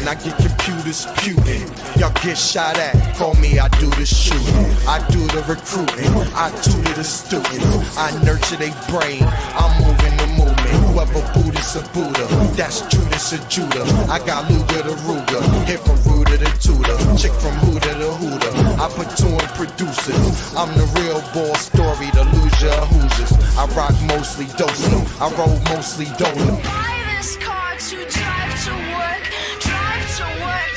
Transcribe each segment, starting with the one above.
I get computers putin'. Y'all get shot at, call me, I do the shooting. I do the recruiting, I tutor the students. I nurture their brain, I'm moving the movement. Whoever Buddha's a Buddha, that's Judas a Judah. I got Luga to Ruga, hit from Ruda to Tutor, chick from Huda to Huda. I put two in producers, I'm the real ball story, the loser Hoosiers. I rock mostly dosing, I roll mostly doling. Buy this car to drive to work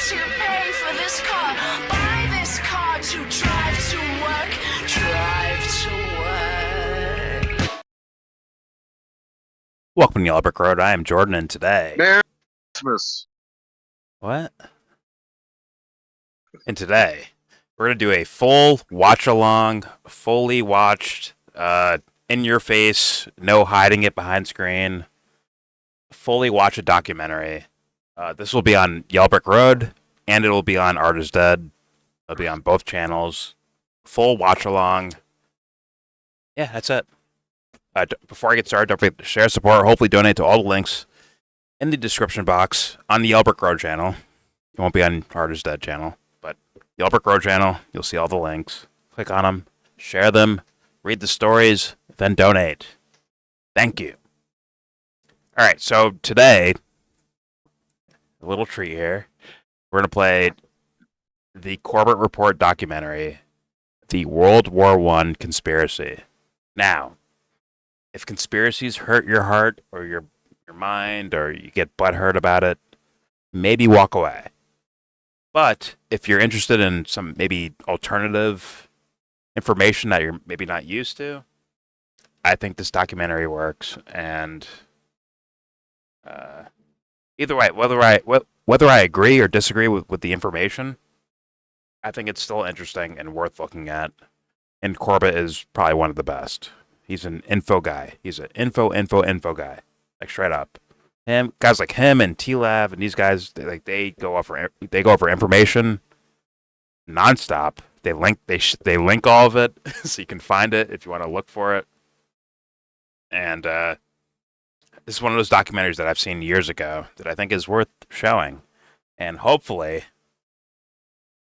to pay for this car. Buy this car to drive to work to work. Welcome to Yellow Brick Road. I am Jordan, and today... Merry Christmas. What? And today, we're going to do a full watch-along, fully watched, in-your-face, no hiding it behind screen, fully watch a documentary. This will be on Yellow Brick Road, and it will be on Art is Dead. It'll be on both channels. Full watch-along. Yeah, that's it. Before I get started, don't forget to share, support, or hopefully donate to all the links in the description box on the Yellow Brick Road channel. It won't be on Art is Dead channel, but Yellow Brick Road channel, you'll see all the links. Click on them, share them, read the stories, then donate. Thank you. All right, so today, a little treat here. We're going to play the Corbett Report documentary, The World War I Conspiracy. Now, if conspiracies hurt your heart or your mind or you get butthurt about it, maybe walk away. But if you're interested in some maybe alternative information that you're maybe not used to, I think this documentary works. And either way, whether I agree or disagree with the information, I think it's still interesting and worth looking at. And Corbett is probably one of the best. He's an info guy. He's an info guy. Like straight up. Guys like him and T-Lav and these guys, they go over information nonstop. They link all of it so you can find it if you want to look for it. And this is one of those documentaries that I've seen years ago that I think is worth showing. And hopefully,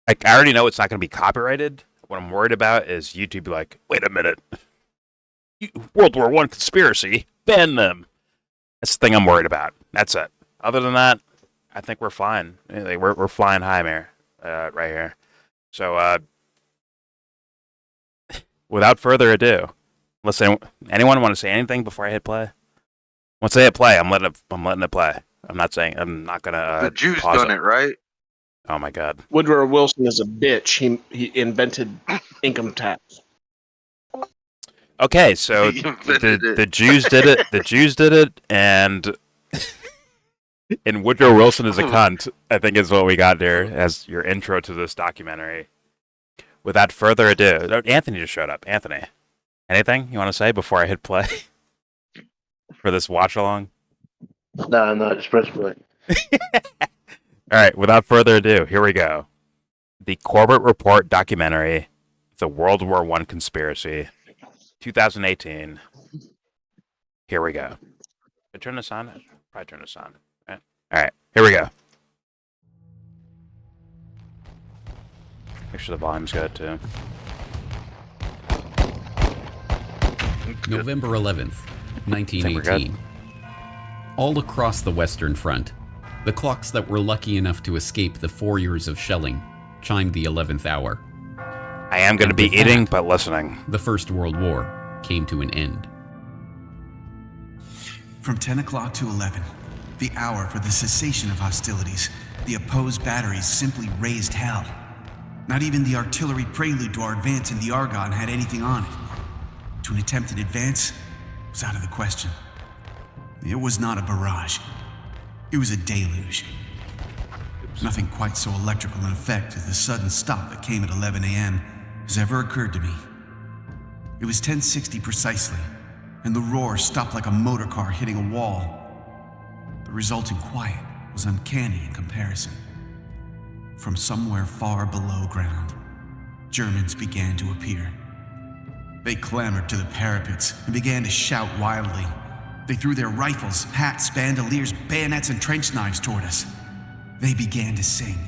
I already know it's not going to be copyrighted. What I'm worried about is YouTube be like, wait a minute. World War I conspiracy, ban them. That's the thing I'm worried about. That's it. Other than that, I think we're fine. We're flying high here, right here. So, without further ado, unless anyone want to say anything before I hit play? Once I hit play, I'm letting it play. I'm not gonna. The Jews pause done it, right? Oh my God. Woodrow Wilson is a bitch. He invented income tax. Okay, so the Jews did it. The Jews did it, and Woodrow Wilson is a cunt, I think is what we got there as your intro to this documentary. Without further ado, Anthony just showed up. Anthony, anything you want to say before I hit play for this watch along? No, just press play. All right, without further ado, here we go. The Corbett Report documentary, The World War I Conspiracy. 2018. Here we go. Should I turn this on? Probably turn this on. All right, here we go. Make sure the volume's good too. November 11th, 1918. All across the Western Front, the clocks that were lucky enough to escape the 4 years of shelling chimed the 11th hour. I am going to be eating, but listening. The First World War came to an end. From 10 o'clock to 11, the hour for the cessation of hostilities, the opposed batteries simply raised hell. Not even the artillery prelude to our advance in the Argonne had anything on it. To an attempted advance was out of the question. It was not a barrage. It was a deluge. Nothing quite so electrical in effect as the sudden stop that came at 11 a.m. has ever occurred to me. It was 10:60 precisely, and the roar stopped like a motor car hitting a wall. The resulting quiet was uncanny in comparison. From somewhere far below ground, Germans began to appear. They clambered to the parapets and began to shout wildly. They threw their rifles, hats, bandoliers, bayonets, and trench knives toward us. They began to sing.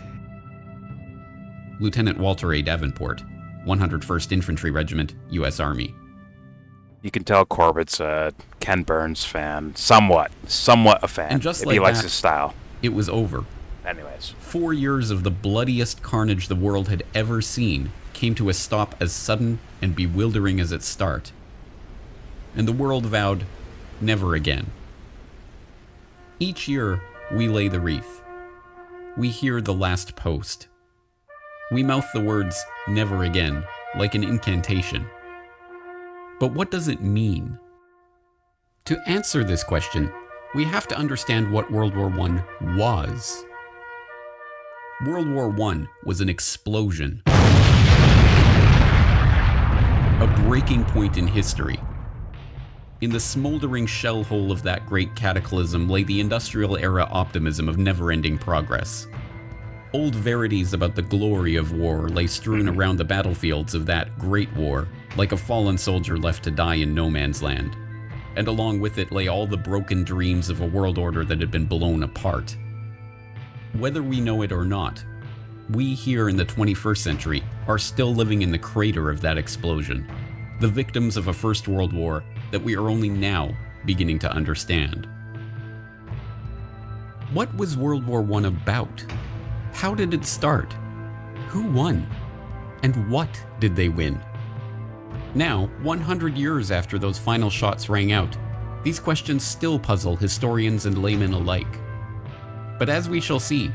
Lieutenant Walter A. Davenport, 101st Infantry Regiment, U.S. Army. You can tell Corbett's a Ken Burns fan. Somewhat a fan. And just if like he likes that, his style. It was over. Anyways. 4 years of the bloodiest carnage the world had ever seen came to a stop as sudden and bewildering as its start. And the world vowed, never again. Each year, we lay the wreath. We hear the last post. We mouth the words, never again, like an incantation. But what does it mean? To answer this question, we have to understand what World War I was. World War I was an explosion. A breaking point in history. In the smoldering shell hole of that great cataclysm lay the industrial era optimism of never-ending progress. Old verities about the glory of war lay strewn around the battlefields of that great war, like a fallen soldier left to die in no man's land. And along with it lay all the broken dreams of a world order that had been blown apart. Whether we know it or not, we here in the 21st century are still living in the crater of that explosion, the victims of a First World War that we are only now beginning to understand. What was World War I about? How did it start? Who won? And what did they win? Now, 100 years after those final shots rang out, these questions still puzzle historians and laymen alike. But as we shall see,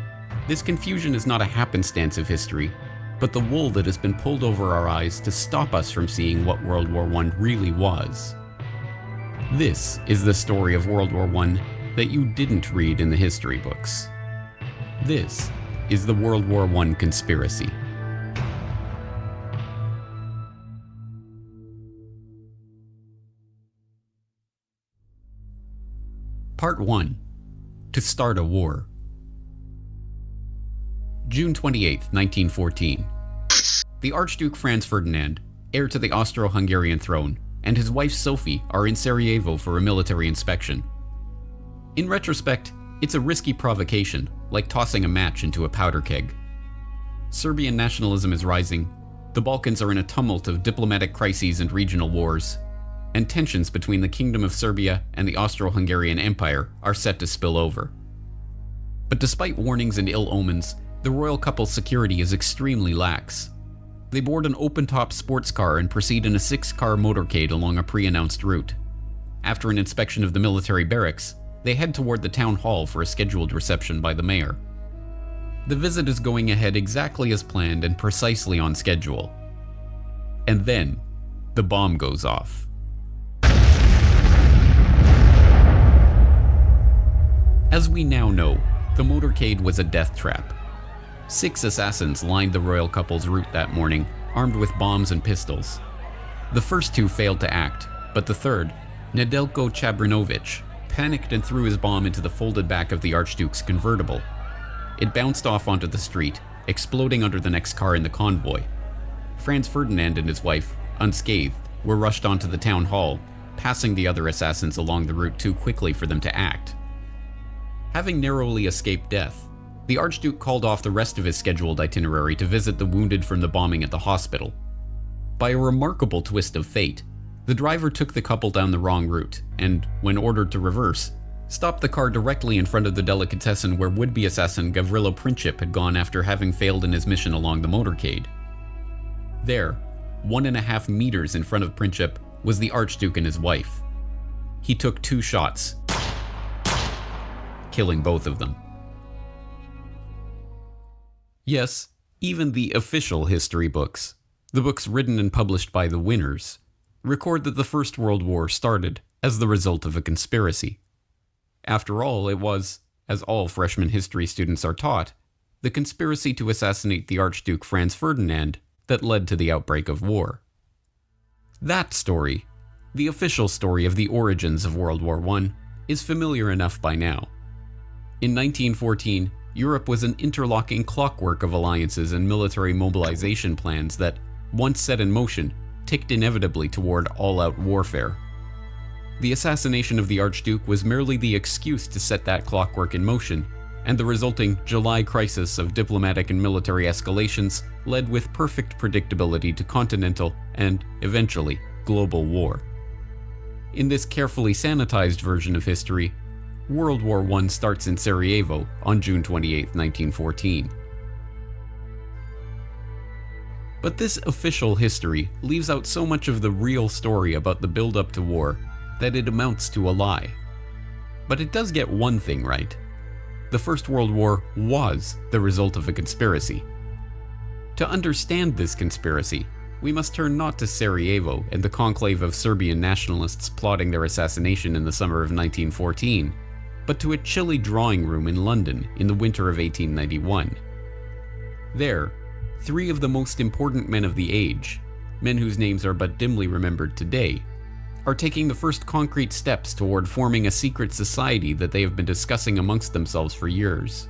this confusion is not a happenstance of history, but the wool that has been pulled over our eyes to stop us from seeing what World War I really was. This is the story of World War I that you didn't read in the history books. This is the World War I conspiracy. Part 1. To start a war. June 28, 1914. The Archduke Franz Ferdinand, heir to the Austro-Hungarian throne, and his wife Sophie are in Sarajevo for a military inspection. In retrospect, it's a risky provocation, like tossing a match into a powder keg. Serbian nationalism is rising, the Balkans are in a tumult of diplomatic crises and regional wars, and tensions between the Kingdom of Serbia and the Austro-Hungarian Empire are set to spill over. But despite warnings and ill omens, the royal couple's security is extremely lax. They board an open-top sports car and proceed in a 6-car motorcade along a pre-announced route. After an inspection of the military barracks, they head toward the town hall for a scheduled reception by the mayor. The visit is going ahead exactly as planned and precisely on schedule. And then, the bomb goes off. As we now know, the motorcade was a death trap. 6 assassins lined the royal couple's route that morning, armed with bombs and pistols. The first 2 failed to act, but the third, Nedeljko Chabrinovic, panicked and threw his bomb into the folded back of the Archduke's convertible. It bounced off onto the street, exploding under the next car in the convoy. Franz Ferdinand and his wife, unscathed, were rushed onto the town hall, passing the other assassins along the route too quickly for them to act. Having narrowly escaped death, the Archduke called off the rest of his scheduled itinerary to visit the wounded from the bombing at the hospital. By a remarkable twist of fate, the driver took the couple down the wrong route and, when ordered to reverse, stopped the car directly in front of the delicatessen where would-be assassin Gavrilo Princip had gone after having failed in his mission along the motorcade. There, 1.5 meters in front of Princip, was the Archduke and his wife. He took 2 shots, killing both of them. Yes, even the official history books, the books written and published by the winners, record that the First World War started as the result of a conspiracy. After all, it was, as all freshman history students are taught, the conspiracy to assassinate the Archduke Franz Ferdinand that led to the outbreak of war. That story, the official story of the origins of World War I, is familiar enough by now. In 1914, Europe was an interlocking clockwork of alliances and military mobilization plans that, once set in motion, ticked inevitably toward all-out warfare. The assassination of the Archduke was merely the excuse to set that clockwork in motion, and the resulting July crisis of diplomatic and military escalations led with perfect predictability to continental and, eventually, global war. In this carefully sanitized version of history, World War I starts in Sarajevo on June 28, 1914. But this official history leaves out so much of the real story about the build-up to war that it amounts to a lie. But it does get one thing right. The First World War was the result of a conspiracy. To understand this conspiracy, we must turn not to Sarajevo and the conclave of Serbian nationalists plotting their assassination in the summer of 1914, but to a chilly drawing room in London in the winter of 1891. There, three of the most important men of the age, men whose names are but dimly remembered today, are taking the first concrete steps toward forming a secret society that they have been discussing amongst themselves for years.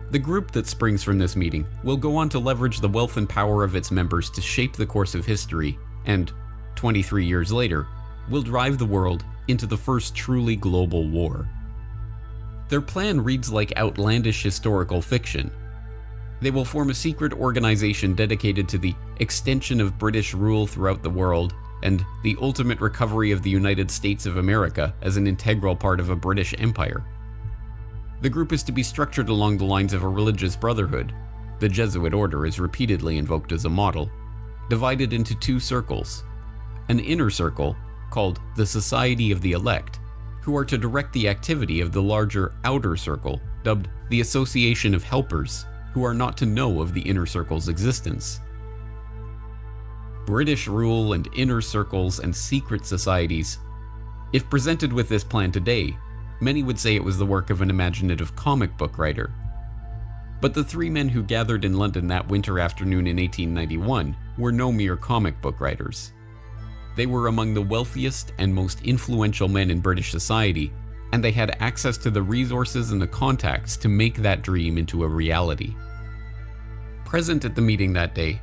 The group that springs from this meeting will go on to leverage the wealth and power of its members to shape the course of history and, 23 years later, will drive the world into the first truly global war. Their plan reads like outlandish historical fiction. They will form a secret organization dedicated to the extension of British rule throughout the world and the ultimate recovery of the United States of America as an integral part of a British empire. The group is to be structured along the lines of a religious brotherhood. The Jesuit order is repeatedly invoked as a model, divided into two circles. An inner circle, called the Society of the Elect, who are to direct the activity of the larger outer circle, dubbed the Association of Helpers, who are not to know of the inner circle's existence. British rule and inner circles and secret societies. If presented with this plan today, many would say it was the work of an imaginative comic book writer. But the three men who gathered in London that winter afternoon in 1891 were no mere comic book writers. They were among the wealthiest and most influential men in British society, and they had access to the resources and the contacts to make that dream into a reality. Present at the meeting that day,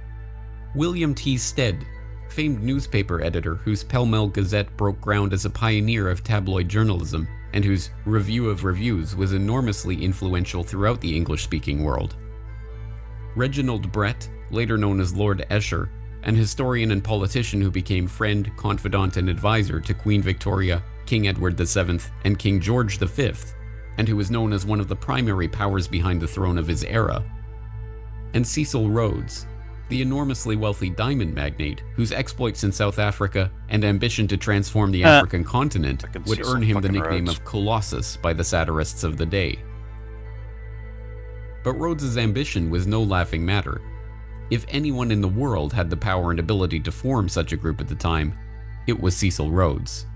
William T. Stead, famed newspaper editor whose Pall Mall Gazette broke ground as a pioneer of tabloid journalism and whose Review of Reviews was enormously influential throughout the English-speaking world. Reginald Brett, later known as Lord Esher, an historian and politician who became friend, confidant, and advisor to Queen Victoria, King Edward VII, and King George V, and who was known as one of the primary powers behind the throne of his era. And Cecil Rhodes, the enormously wealthy diamond magnate whose exploits in South Africa and ambition to transform the African continent would earn him the nickname of Colossus by the satirists of the day. But Rhodes's ambition was no laughing matter. If anyone in the world had the power and ability to form such a group at the time, it was Cecil Rhodes.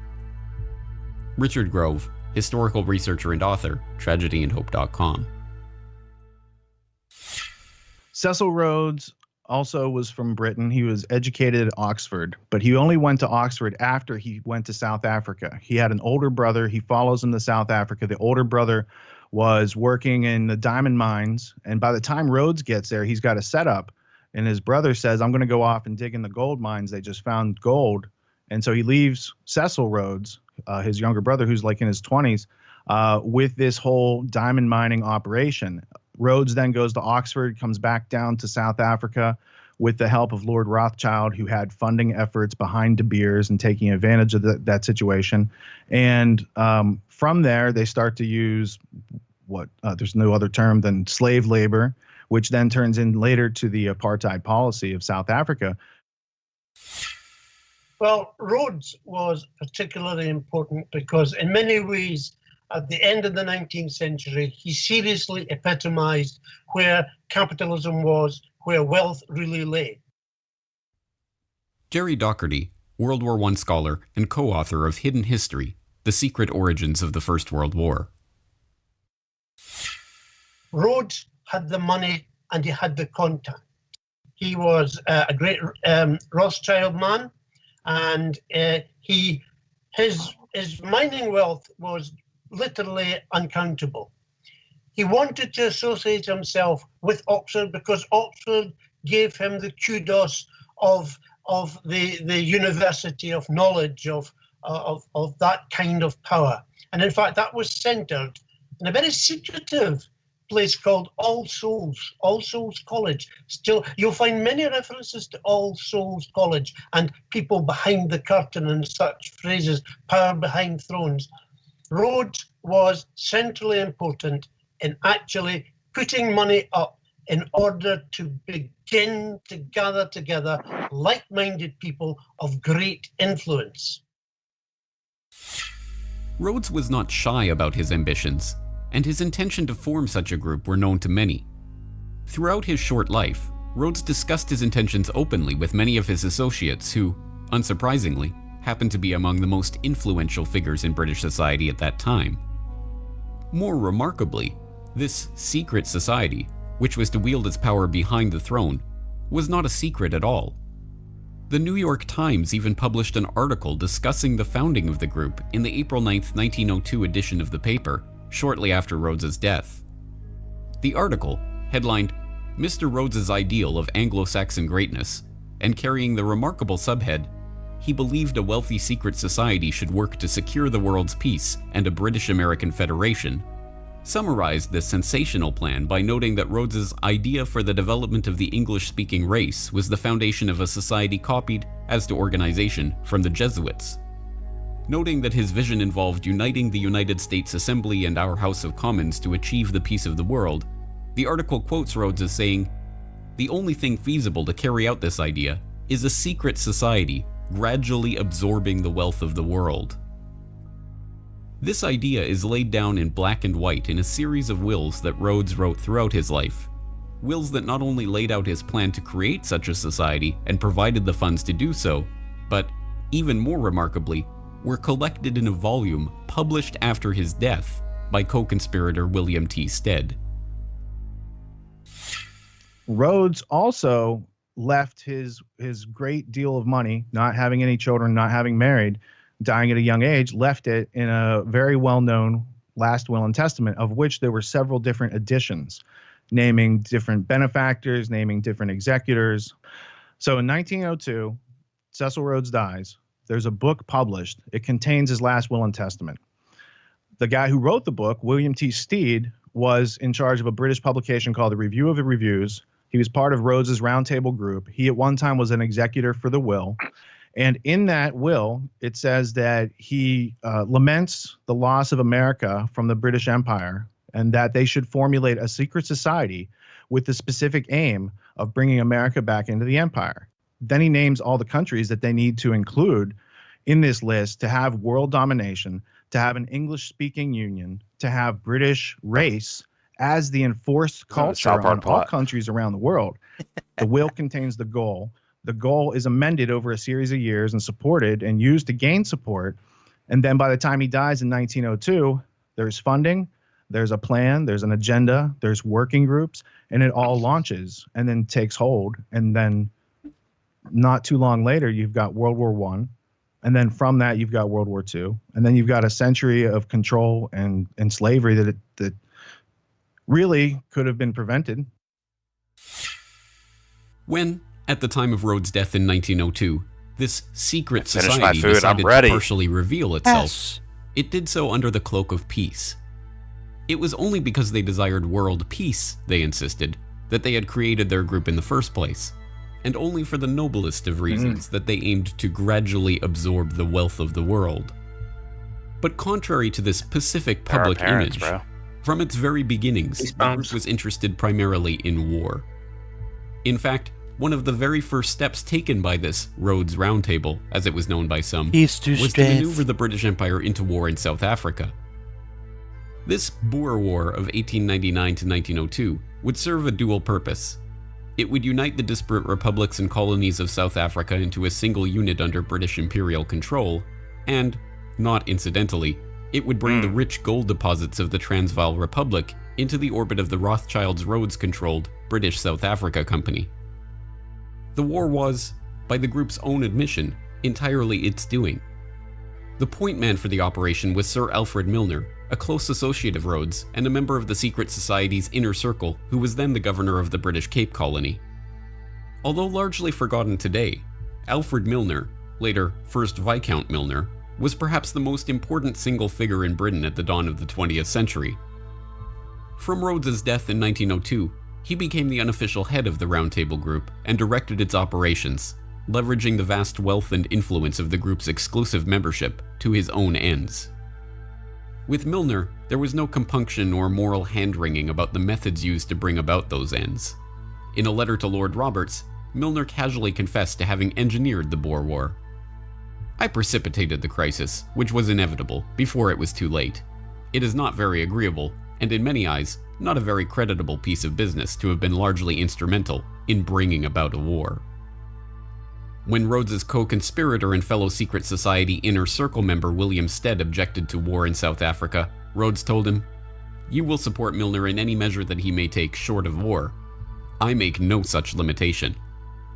Richard Grove, historical researcher and author, tragedyandhope.com. Cecil Rhodes also was from Britain. He was educated at Oxford, but he only went to Oxford after he went to South Africa. He had an older brother. He follows him to South Africa. The older brother was working in the diamond mines, and by the time Rhodes gets there, he's got a setup, and his brother says, I'm going to go off and dig in the gold mines. They just found gold. And so he leaves Cecil Rhodes, his younger brother, who's like in his 20s, with this whole diamond mining operation. Rhodes then goes to Oxford, comes back down to South Africa with the help of Lord Rothschild, who had funding efforts behind De Beers and taking advantage of that situation. And from there, they start to use there's no other term than slave labor, which then turns in later to the apartheid policy of South Africa. Well, Rhodes was particularly important because in many ways, at the end of the 19th century, he seriously epitomized where capitalism was, where wealth really lay. Jerry Docherty, World War I scholar and co-author of Hidden History, The Secret Origins of the First World War. Rhodes had the money and he had the contact. He was a great Rothschild man, and his mining wealth was literally uncountable. He wanted to associate himself with Oxford because Oxford gave him the kudos of the university of knowledge, of that kind of power. And in fact, that was centered in a very secretive place called All Souls College. Still, you'll find many references to All Souls College and people behind the curtain and such phrases, power behind thrones. Rhodes was centrally important in actually putting money up in order to begin to gather together like-minded people of great influence. Rhodes was not shy about his ambitions, and his intention to form such a group were known to many. Throughout his short life, Rhodes discussed his intentions openly with many of his associates who, unsurprisingly, happened to be among the most influential figures in British society at that time. More remarkably, this secret society, which was to wield its power behind the throne, was not a secret at all. The New York Times even published an article discussing the founding of the group in the April 9, 1902 edition of the paper, shortly after Rhodes's death. The article, headlined "Mr. Rhodes's Ideal of Anglo-Saxon Greatness," and carrying the remarkable subhead, "He believed a wealthy secret society should work to secure the world's peace and a British-American Federation," summarized this sensational plan by noting that Rhodes's idea for the development of the English-speaking race was the foundation of a society copied, as to organization, from the Jesuits. Noting that his vision involved uniting the United States Assembly and our House of Commons to achieve the peace of the world, the article quotes Rhodes as saying, "The only thing feasible to carry out this idea is a secret society gradually absorbing the wealth of the world." This idea is laid down in black and white in a series of wills that Rhodes wrote throughout his life. Wills that not only laid out his plan to create such a society and provided the funds to do so, but, even more remarkably, were collected in a volume published after his death by co-conspirator William T. Stead. Rhodes also left his great deal of money, not having any children, not having married, dying at a young age, left it in a very well-known last will and testament, of which there were several different editions, naming different benefactors, naming different executors. So in 1902, Cecil Rhodes dies. There's a book published. It contains his last will and testament. The guy who wrote the book, William T. Stead, was in charge of a British publication called the Review of the Reviews. He was part of Rhodes's roundtable group. He at one time was an executor for the will. And in that will, it says that he laments the loss of America from the British Empire and that they should formulate a secret society with the specific aim of bringing America back into the empire. Then he names all the countries that they need to include in this list to have world domination, to have an English-speaking union, to have British race as the enforced culture on all countries around the world. The will contains the goal. The goal is amended over a series of years and supported and used to gain support. And then by the time he dies in 1902, there's funding, there's a plan, there's an agenda, there's working groups, and it all launches and then takes hold. And then not too long later, you've got World War I. And then from that, you've got World War II. And then you've got a century of control and slavery that really could have been prevented. When, at the time of Rhodes' death in 1902, this secret Finish society my food, decided I'm ready. to partially reveal itself, Yes. it did so under the cloak of peace. It was only because they desired world peace, they insisted, that they had created their group in the first place, and only for the noblest of reasons that they aimed to gradually absorb the wealth of the world. But contrary to this pacific public image, from its very beginnings, the group was interested primarily in war. In fact, one of the very first steps taken by this Rhodes Roundtable, as it was known by some, was to maneuver the British Empire into war in South Africa. This Boer War of 1899 to 1902 would serve a dual purpose. It would unite the disparate republics and colonies of South Africa into a single unit under British imperial control, and, not incidentally, it would bring the rich gold deposits of the Transvaal Republic into the orbit of the Rothschilds-Rhodes-controlled British South Africa Company. The war was, by the group's own admission, entirely its doing. The point man for the operation was Sir Alfred Milner, a close associate of Rhodes and a member of the secret society's inner circle who was then the governor of the British Cape Colony. Although largely forgotten today, Alfred Milner, later 1st Viscount Milner, was perhaps the most important single figure in Britain at the dawn of the 20th century. From Rhodes's death in 1902, he became the unofficial head of the Round Table Group and directed its operations, leveraging the vast wealth and influence of the group's exclusive membership to his own ends. With Milner, there was no compunction or moral hand-wringing about the methods used to bring about those ends. In a letter to Lord Roberts, Milner casually confessed to having engineered the Boer War. "I precipitated the crisis, which was inevitable, before it was too late. It is not very agreeable, and in many eyes, not a very creditable piece of business to have been largely instrumental in bringing about a war." When Rhodes's co-conspirator and fellow secret society Inner Circle member William Stead objected to war in South Africa, Rhodes told him, "You will support Milner in any measure that he may take short of war. I make no such limitation.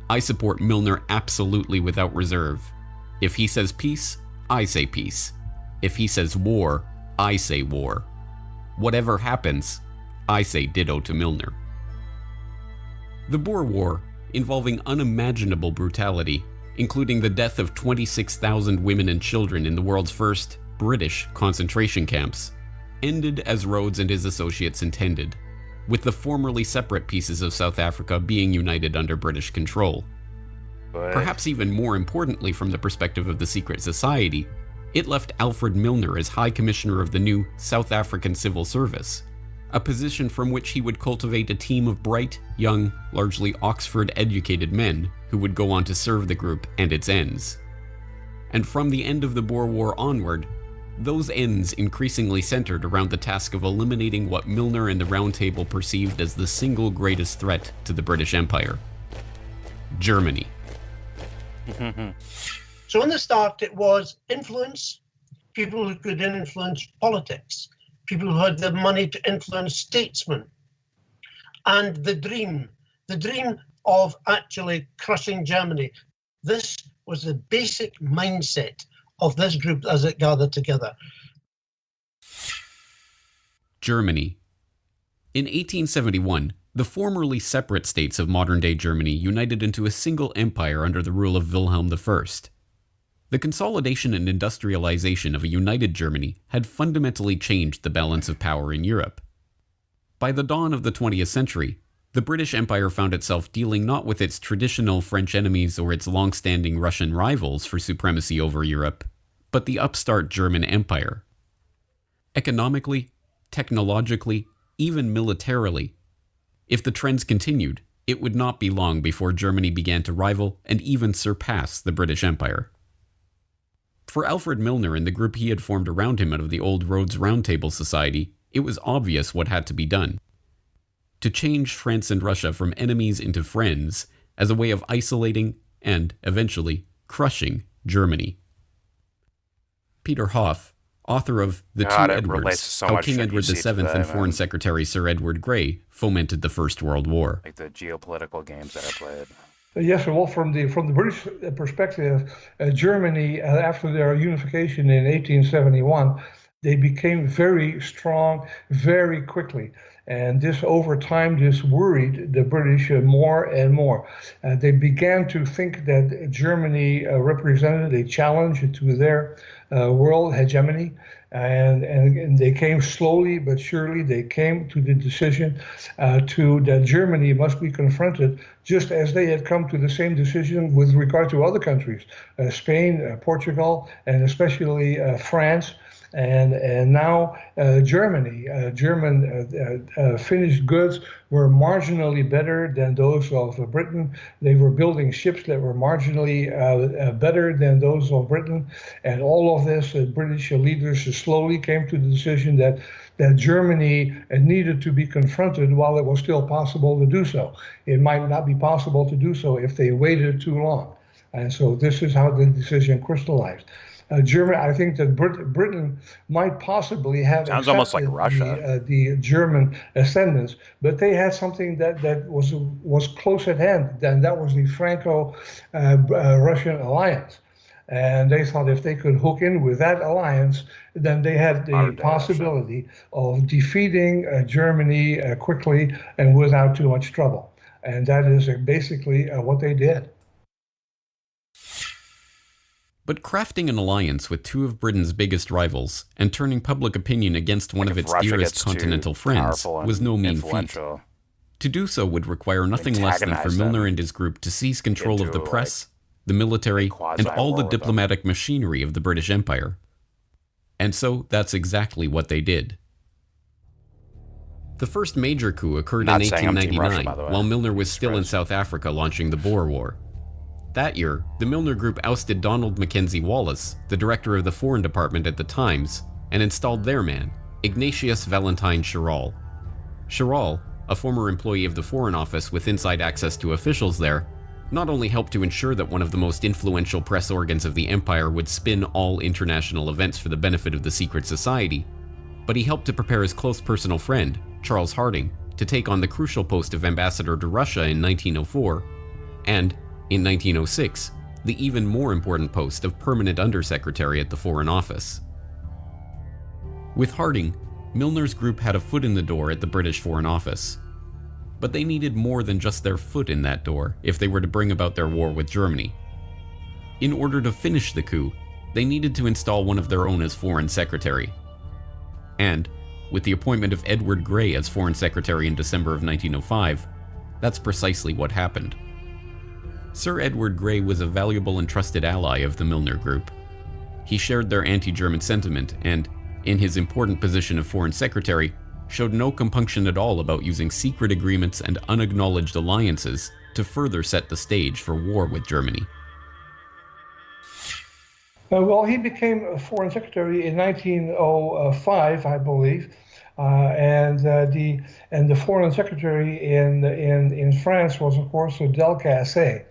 I support Milner absolutely without reserve. If he says peace, I say peace. If he says war, I say war. Whatever happens, I say ditto to Milner." The Boer War, involving unimaginable brutality, including the death of 26,000 women and children in the world's first British concentration camps, ended as Rhodes and his associates intended, with the formerly separate pieces of South Africa being united under British control. Perhaps even more importantly from the perspective of the secret society, it left Alfred Milner as High Commissioner of the new South African Civil Service, a position from which he would cultivate a team of bright, young, largely Oxford-educated men who would go on to serve the group and its ends. And from the end of the Boer War onward, those ends increasingly centered around the task of eliminating what Milner and the Round Table perceived as the single greatest threat to the British Empire: Germany. So in the start, it was influence, people who could influence politics, people who had the money to influence statesmen, and the dream of actually crushing Germany. This was the basic mindset of this group as it gathered together. Germany. In 1871, the formerly separate states of modern-day Germany united into a single empire under the rule of Wilhelm I. The consolidation and industrialization of a united Germany had fundamentally changed the balance of power in Europe. By the dawn of the 20th century, the British Empire found itself dealing not with its traditional French enemies or its long-standing Russian rivals for supremacy over Europe, but the upstart German Empire. Economically, technologically, even militarily, if the trends continued, it would not be long before Germany began to rival and even surpass the British Empire. For Alfred Milner and the group he had formed around him out of the old Rhodes Round Table Society, it was obvious what had to be done. To change France and Russia from enemies into friends as a way of isolating and, eventually, crushing Germany. Peter Hoff, author of The Two Edwards, How King Edward VII and Foreign Secretary Sir Edward Grey Fomented the First World War. Like the geopolitical games that are played. Yes, well, from the British perspective, Germany, after their unification in 1871, they became very strong very quickly. And this, over time, this worried the British more and more. They began to think that Germany represented a challenge to their world hegemony. And they came slowly but surely. They came to the decision that Germany must be confronted, just as they had come to the same decision with regard to other countries, Spain, Portugal, and especially France. And now Germany. German finished goods were marginally better than those of Britain. They were building ships that were marginally better than those of Britain. And all of this, British leaders slowly came to the decision that Germany needed to be confronted while it was still possible to do so. It might not be possible to do so if they waited too long. And so this is how the decision crystallized. Germany, I think that Britain might possibly have sounds almost like Russia. The German ascendants, but they had something that was close at hand. Then that was the Franco-Russian alliance, and they thought if they could hook in with that alliance, then they had the possibility of defeating Germany quickly and without too much trouble. And that is basically what they did. But crafting an alliance with two of Britain's biggest rivals and turning public opinion against one of its Russia dearest gets too continental friends powerful and was no mean feat. influential. To do so would require nothing less than for Antagonize Milner them and his group to seize control of the into, press, the military, and all the quasi-war with them. diplomatic machinery of the British Empire. And so that's exactly what they did. The first major coup occurred Not in saying I'm Team 1899, Russia, by the way. while Milner was still in South Africa launching the Boer War. That year, the Milner Group ousted Donald Mackenzie Wallace, the director of the Foreign Department at the Times, and installed their man, Ignatius Valentine Chiral. Chiral, a former employee of the Foreign Office with inside access to officials there, not only helped to ensure that one of the most influential press organs of the empire would spin all international events for the benefit of the secret society, but he helped to prepare his close personal friend, Charles Harding, to take on the crucial post of ambassador to Russia in 1904, and, in 1906, the even more important post of permanent undersecretary at the Foreign Office. With Harding, Milner's group had a foot in the door at the British Foreign Office. But they needed more than just their foot in that door if they were to bring about their war with Germany. In order to finish the coup, they needed to install one of their own as Foreign Secretary. And, with the appointment of Edward Grey as Foreign Secretary in December of 1905, that's precisely what happened. Sir Edward Grey was a valuable and trusted ally of the Milner Group. He shared their anti-German sentiment and, in his important position of Foreign Secretary, showed no compunction at all about using secret agreements and unacknowledged alliances to further set the stage for war with Germany. Well, he became a Foreign Secretary in 1905, I believe, and the Foreign Secretary in France was, of course, Delcasse.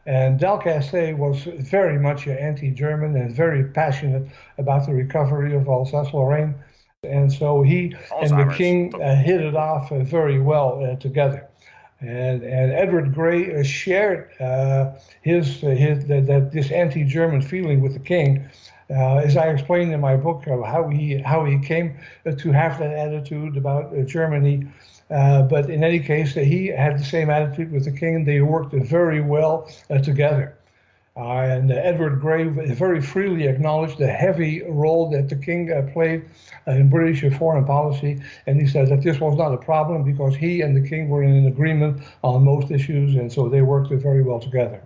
And Delcasse was very much anti-German and very passionate about the recovery of Alsace-Lorraine. And so he and the king hit it off very well together. And Edward Grey shared this anti-German feeling with the king, as I explained in my book how he came to have that attitude about Germany. But in any case, he had the same attitude with the king, and they worked very well together. And Edward Grey very freely acknowledged the heavy role that the king played in British foreign policy, and he said that this was not a problem because he and the king were in an agreement on most issues, and so they worked very well together.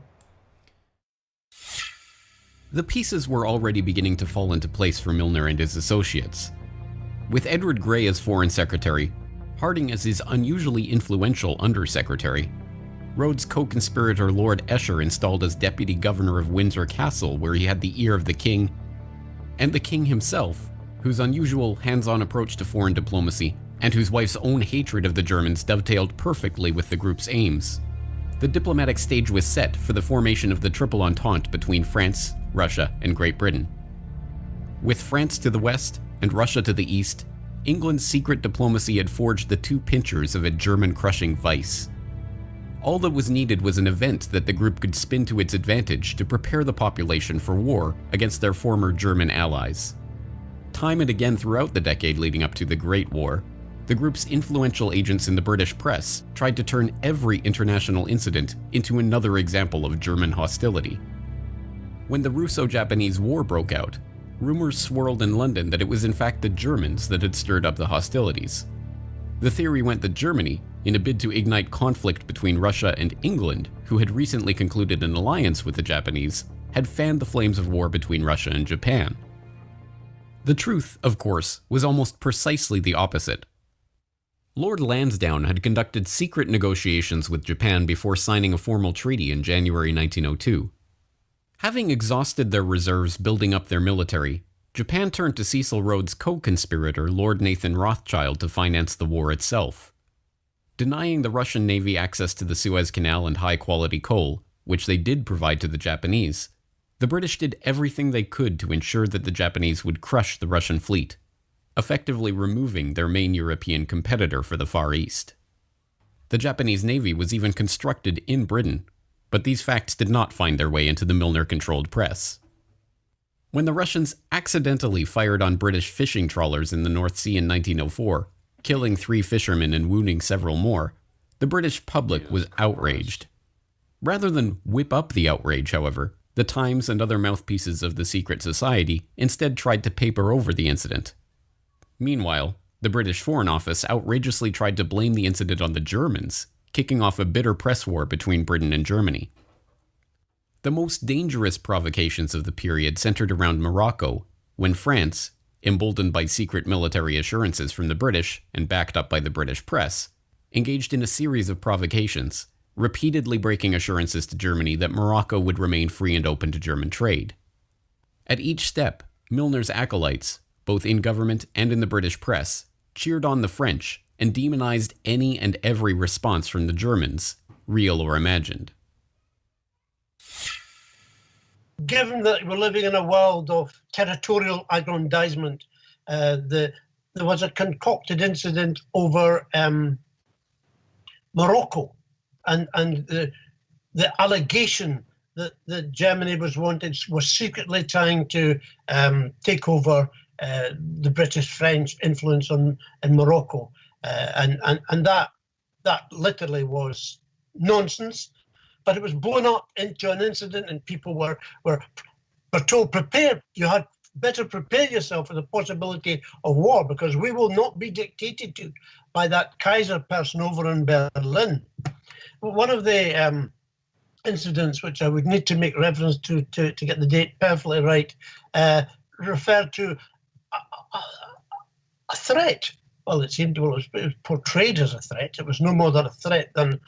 The pieces were already beginning to fall into place for Milner and his associates. With Edward Grey as Foreign Secretary, Harding as his unusually influential Undersecretary, Rhodes' co-conspirator Lord Esher installed as Deputy Governor of Windsor Castle, where he had the ear of the king, and the king himself, whose unusual hands-on approach to foreign diplomacy and whose wife's own hatred of the Germans dovetailed perfectly with the group's aims. The diplomatic stage was set for the formation of the Triple Entente between France, Russia, and Great Britain. With France to the west and Russia to the east, England's secret diplomacy had forged the two pinchers of a German-crushing vice. All that was needed was an event that the group could spin to its advantage to prepare the population for war against their former German allies. Time and again throughout the decade leading up to the Great War, the group's influential agents in the British press tried to turn every international incident into another example of German hostility. When the Russo-Japanese War broke out, rumors swirled in London that it was in fact the Germans that had stirred up the hostilities. The theory went that Germany, in a bid to ignite conflict between Russia and England, who had recently concluded an alliance with the Japanese, had fanned the flames of war between Russia and Japan. The truth, of course, was almost precisely the opposite. Lord Lansdowne had conducted secret negotiations with Japan before signing a formal treaty in January 1902. Having exhausted their reserves building up their military, Japan turned to Cecil Rhodes' co-conspirator Lord Nathan Rothschild to finance the war itself. Denying the Russian Navy access to the Suez Canal and high-quality coal, which they did provide to the Japanese, the British did everything they could to ensure that the Japanese would crush the Russian fleet, effectively removing their main European competitor for the Far East. The Japanese Navy was even constructed in Britain, but these facts did not find their way into the Milner-controlled press. When the Russians accidentally fired on British fishing trawlers in the North Sea in 1904, killing 3 fishermen and wounding several more, the British public was outraged. Rather than whip up the outrage, however, The Times and other mouthpieces of the secret society instead tried to paper over the incident. Meanwhile, the British Foreign Office outrageously tried to blame the incident on the Germans, kicking off a bitter press war between Britain and Germany. The most dangerous provocations of the period centered around Morocco, when France, emboldened by secret military assurances from the British and backed up by the British press, engaged in a series of provocations, repeatedly breaking assurances to Germany that Morocco would remain free and open to German trade. At each step, Milner's acolytes, both in government and in the British press, cheered on the French and demonized any and every response from the Germans, real or imagined. Given that we're living in a world of territorial aggrandizement, there was a concocted incident over Morocco, and the allegation that Germany was secretly trying to take over the British-French influence in Morocco, and that literally was nonsense. But it was blown up into an incident, and people were told, prepare. You had better prepare yourself for the possibility of war, because we will not be dictated to by that Kaiser person over in Berlin. One of the incidents, which I would need to make reference to get the date perfectly right, referred to a threat. Well, it was portrayed as a threat. It was no more than a threat than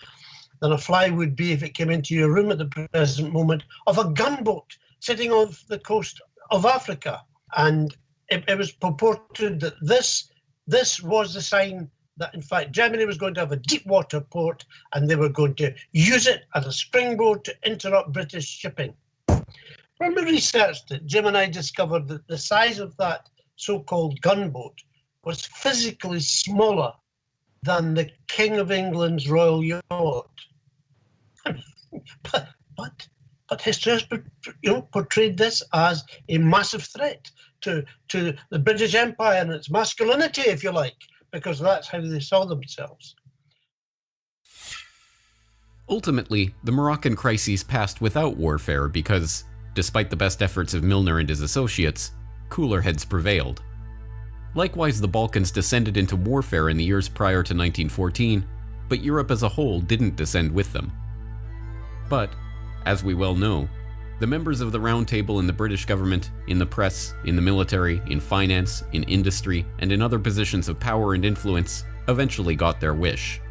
a fly would be if it came into your room at the present moment, of a gunboat sitting off the coast of Africa. And it was purported that this was the sign that, in fact, Germany was going to have a deep water port, and they were going to use it as a springboard to interrupt British shipping. When we researched it, Jim and I discovered that the size of that so-called gunboat was physically smaller than the King of England's royal yacht. But history has portrayed this as a massive threat to the British Empire and its masculinity, if you like, because that's how they saw themselves. Ultimately, the Moroccan crises passed without warfare because, despite the best efforts of Milner and his associates, cooler heads prevailed. Likewise, the Balkans descended into warfare in the years prior to 1914, but Europe as a whole didn't descend with them. But, as we well know, the members of the Round Table in the British government, in the press, in the military, in finance, in industry, and in other positions of power and influence eventually got their wish.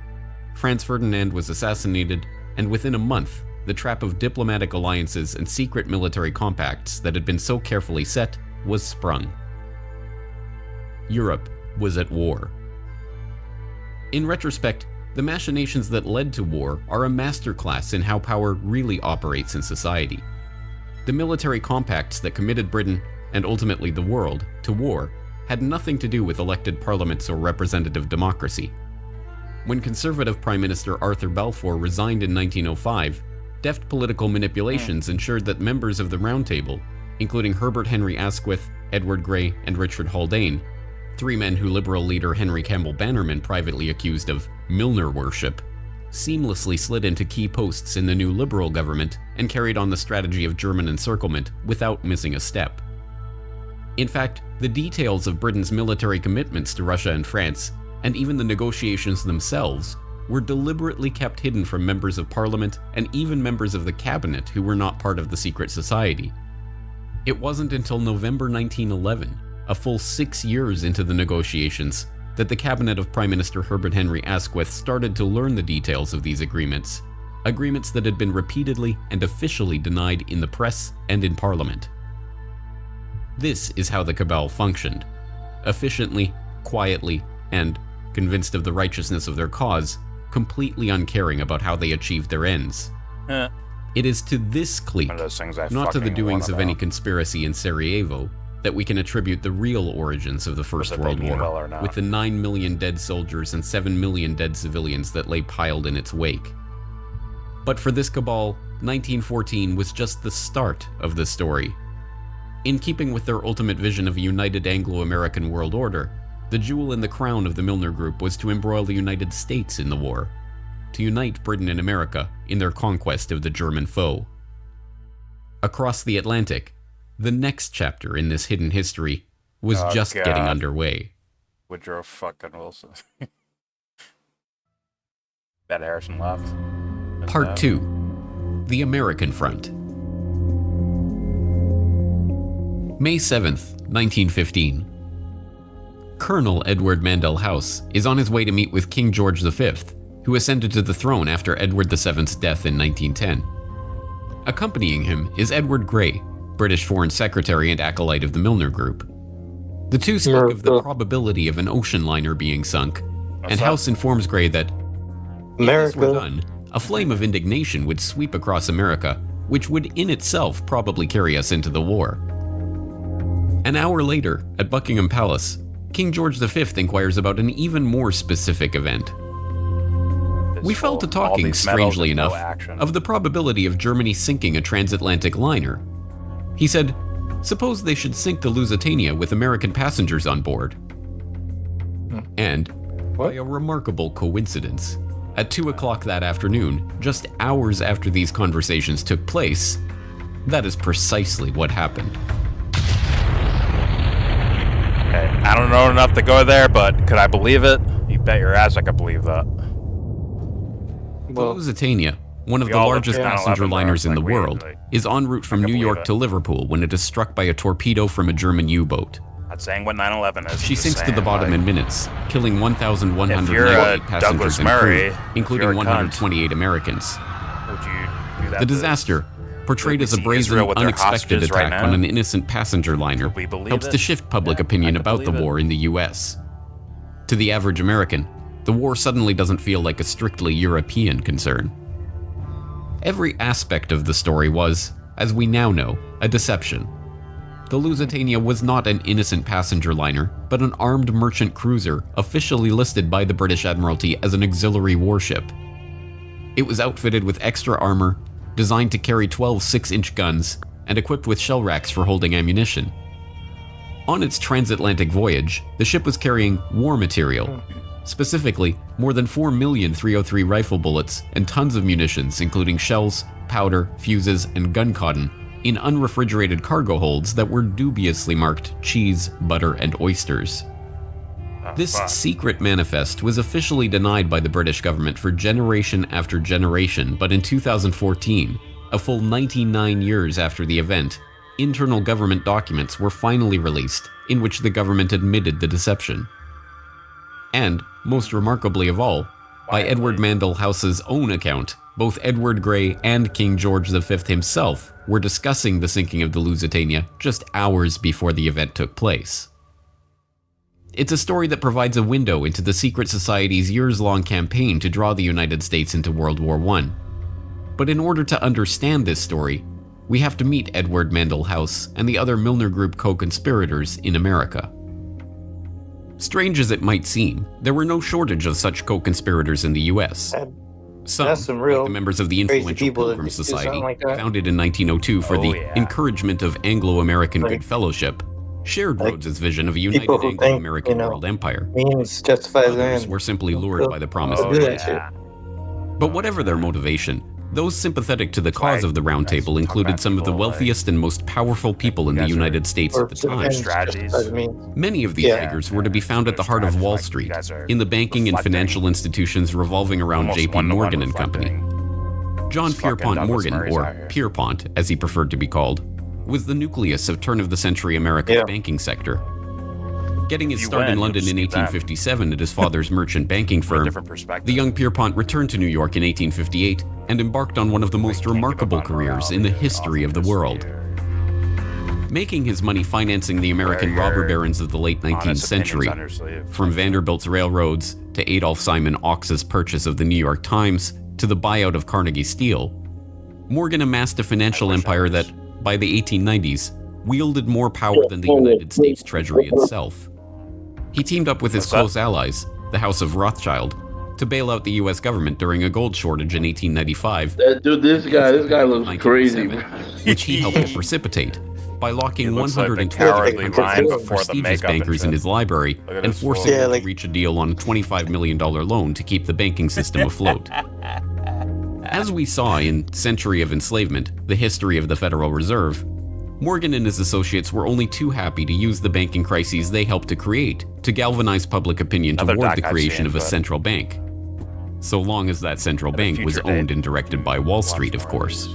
Franz Ferdinand was assassinated, and within a month, the trap of diplomatic alliances and secret military compacts that had been so carefully set was sprung. Europe was at war. In retrospect, the machinations that led to war are a masterclass in how power really operates in society. The military compacts that committed Britain, and ultimately the world, to war had nothing to do with elected parliaments or representative democracy. When Conservative Prime Minister Arthur Balfour resigned in 1905, deft political manipulations ensured that members of the Round Table, including Herbert Henry Asquith, Edward Grey, and Richard Haldane, three men who Liberal leader Henry Campbell Bannerman privately accused of Milner worship, seamlessly slid into key posts in the new Liberal government and carried on the strategy of German encirclement without missing a step. In fact, the details of Britain's military commitments to Russia and France, and even the negotiations themselves, were deliberately kept hidden from members of Parliament and even members of the cabinet who were not part of the secret society. It wasn't until November 1911, a full 6 years into the negotiations, that the cabinet of Prime Minister Herbert Henry Asquith started to learn the details of these agreements that had been repeatedly and officially denied in the press and in Parliament. This is how the cabal functioned: efficiently, quietly, and, convinced of the righteousness of their cause, completely uncaring about how they achieved their ends. It is to this clique, not to the doings of any conspiracy in Sarajevo, that we can attribute the real origins of the First World War, with the 9 million dead soldiers and 7 million dead civilians that lay piled in its wake. But for this cabal, 1914 was just the start of the story. In keeping with their ultimate vision of a united Anglo-American world order, the jewel in the crown of the Milner Group was to embroil the United States in the war, to unite Britain and America in their conquest of the German foe. Across the Atlantic, the next chapter in this hidden history was just getting underway. Woodrow fucking Wilson. Bet Harrison left. Part 2. The American Front. May 7th, 1915. Colonel Edward Mandell House is on his way to meet with King George V, who ascended to the throne after Edward VII's death in 1910. Accompanying him is Edward Grey, British Foreign Secretary and acolyte of the Milner Group. The two spoke of the probability of an ocean liner being sunk, and House informs Grey that if this were done, a flame of indignation would sweep across America, which would in itself probably carry us into the war. An hour later, at Buckingham Palace, King George V inquires about an even more specific event. We fell to talking, strangely enough, of the probability of Germany sinking a transatlantic liner. He said, suppose they should sink the Lusitania with American passengers on board. And, by a remarkable coincidence, at 2 o'clock that afternoon, just hours after these conversations took place, that is precisely what happened. Okay, I don't know enough to go there, but could I believe it? You bet your ass I could believe that. The Lusitania, one of the largest passenger liners in the world, is en route from New York to Liverpool when it is struck by a torpedo from a German U-boat. Not saying what 9/11 is. She sinks to the bottom in minutes, killing 1,198 passengers and crew, including 128 Americans. Would you do that? The disaster, portrayed as a brazen, unexpected attack on an innocent passenger liner, helps to shift public opinion about the war in the US. To the average American, the war suddenly doesn't feel like a strictly European concern. Every aspect of the story was, as we now know, a deception. The Lusitania was not an innocent passenger liner, but an armed merchant cruiser officially listed by the British Admiralty as an auxiliary warship. It was outfitted with extra armor, designed to carry 12 6-inch guns, and equipped with shell racks for holding ammunition. On its transatlantic voyage, the ship was carrying war material, specifically more than 4 million .303 rifle bullets and tons of munitions including shells, powder, fuses, and gun cotton in unrefrigerated cargo holds that were dubiously marked cheese, butter, and oysters. This secret manifest was officially denied by the British government for generation after generation, but in 2014, a full 99 years after the event, internal government documents were finally released in which the government admitted the deception. And, most remarkably of all, by Edward Mandell House's own account, both Edward Grey and King George V himself were discussing the sinking of the Lusitania just hours before the event took place. It's a story that provides a window into the secret society's years-long campaign to draw the United States into World War I. But in order to understand this story, we have to meet Edward Mandell House and the other Milner Group co-conspirators in America. Strange as it might seem, there were no shortage of such co-conspirators in the US. Some, like the members of the influential Pilgrim Society, founded in 1902 for the encouragement of Anglo-American good fellowship, shared Rhodes's vision of a united Anglo-American world empire. Others were simply lured by the promise of peace. But whatever their motivation, those sympathetic to the cause of the Round Table included some of the wealthiest and most powerful people in the United States at the time. Many of these figures were to be found at the heart of Wall Street, in the banking and financial institutions revolving around J.P. Morgan and Company. John Pierpont Morgan, or Pierpont as he preferred to be called, was the nucleus of turn-of-the-century America's banking sector. Getting his start in London in 1857 at his father's merchant banking firm, the young Pierpont returned to New York in 1858 and embarked on one of the most remarkable careers in the history of the world. Making his money financing the American robber barons of the late 19th century, from Vanderbilt's railroads to Adolph Simon Ox's purchase of the New York Times to the buyout of Carnegie Steel, Morgan amassed a financial empire that, by the 1890s, wielded more power than the United States Treasury itself. He teamed up with his close allies, the House of Rothschild, to bail out the U.S. government during a gold shortage in 1895. This guy looks crazy. Which he helped to precipitate by locking 120 prestigious bankers in his library and forcing them to reach a deal on a $25 million loan to keep the banking system afloat. As we saw in Century of Enslavement, the history of the Federal Reserve, Morgan and his associates were only too happy to use the banking crises they helped to create to galvanize public opinion toward the creation of a central bank. So long as that central bank was owned and directed by Wall Street, of course.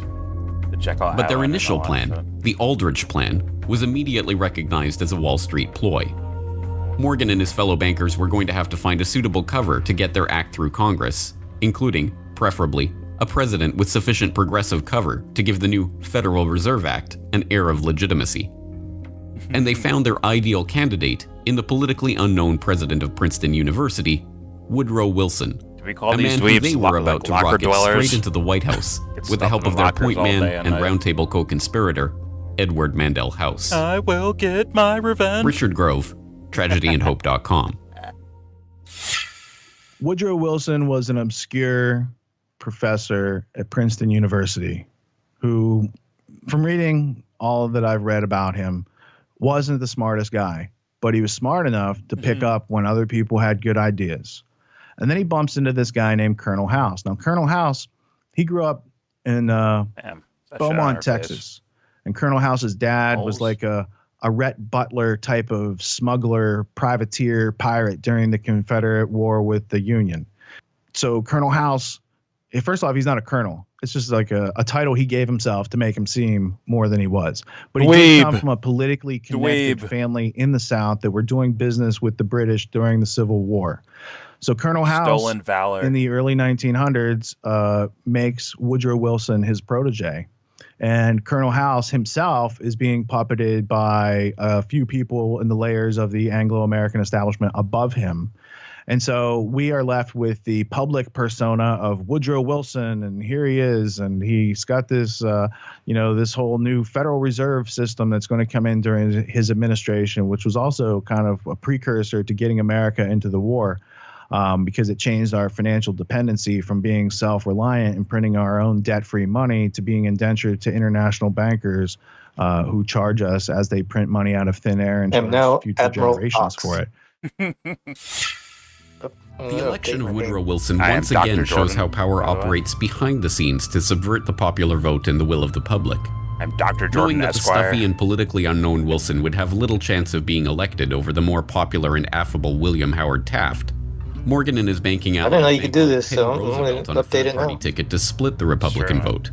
But their initial plan, the Aldrich Plan, was immediately recognized as a Wall Street ploy. Morgan and his fellow bankers were going to have to find a suitable cover to get their act through Congress, including, preferably, a president with sufficient progressive cover to give the new Federal Reserve Act an air of legitimacy. And they found their ideal candidate in the politically unknown president of Princeton University, Woodrow Wilson, Do we call a these man who dweebs they were about to rocket dwellers? straight into the White House Get with the stuck help in of their lockers point all man day and and night. roundtable co-conspirator, Edward Mandell House. I will get my revenge. Richard Grove, tragedyandhope.com. Woodrow Wilson was an obscure professor at Princeton University who, from reading all that I've read about him, wasn't the smartest guy, but he was smart enough to pick up when other people had good ideas. And then he bumps into this guy named Colonel House. Now, Colonel House, he grew up in Beaumont, Texas. And Colonel House's dad was like a Rhett Butler type of smuggler, privateer, pirate during the Confederate War with the Union. So Colonel House, first off, he's not a colonel. It's just like a title he gave himself to make him seem more than he was. But he did come from a politically connected family in the South that were doing business with the British during the Civil War. So Colonel House, Stolen valor. in the early 1900s, makes Woodrow Wilson his protege. And Colonel House himself is being puppeted by a few people in the layers of the Anglo-American establishment above him. And so we are left with the public persona of Woodrow Wilson, and here he is, and he's got this, this whole new Federal Reserve system that's going to come in during his administration, which was also kind of a precursor to getting America into the war. Because it changed our financial dependency from being self-reliant and printing our own debt-free money to being indentured to international bankers who charge us as they print money out of thin air and charge future generations for it. The election of Woodrow Wilson once again shows how power operates behind the scenes to subvert the popular vote and the will of the public. I'm Dr. Jordan, Knowing that Esquire. the stuffy and politically unknown Wilson would have little chance of being elected over the more popular and affable William Howard Taft, Morgan and his banking ally didn't know you could do this, pinned so I'm Roosevelt gonna on a update it third-party now. ticket to split the Republican vote.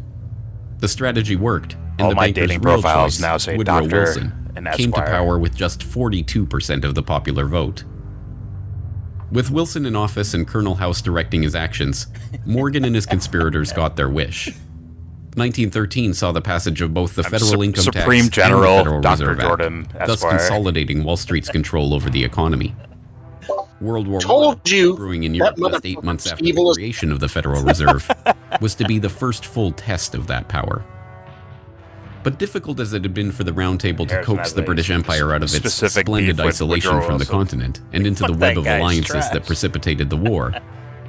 The strategy worked, and All the my banker's dating real profiles choice, now say Woodrow Dr. Wilson, and came to Esquire. power with just 42% of the popular vote. With Wilson in office and Colonel House directing his actions, Morgan and his conspirators got their wish. 1913 saw the passage of both the federal income tax Supreme and General the Federal Dr. Reserve Jordan, Act, thus Esquire. consolidating Wall Street's control over the economy. World War Told I, you brewing in that Europe just 8 months after evil the as- creation of the Federal Reserve, was to be the first full test of that power. But difficult as it had been for the Round Table to coax the British Empire out of its specific splendid beef with isolation Woodrow from the Wilson. continent and into the Fuck web that of guy's alliances trash. that precipitated the war,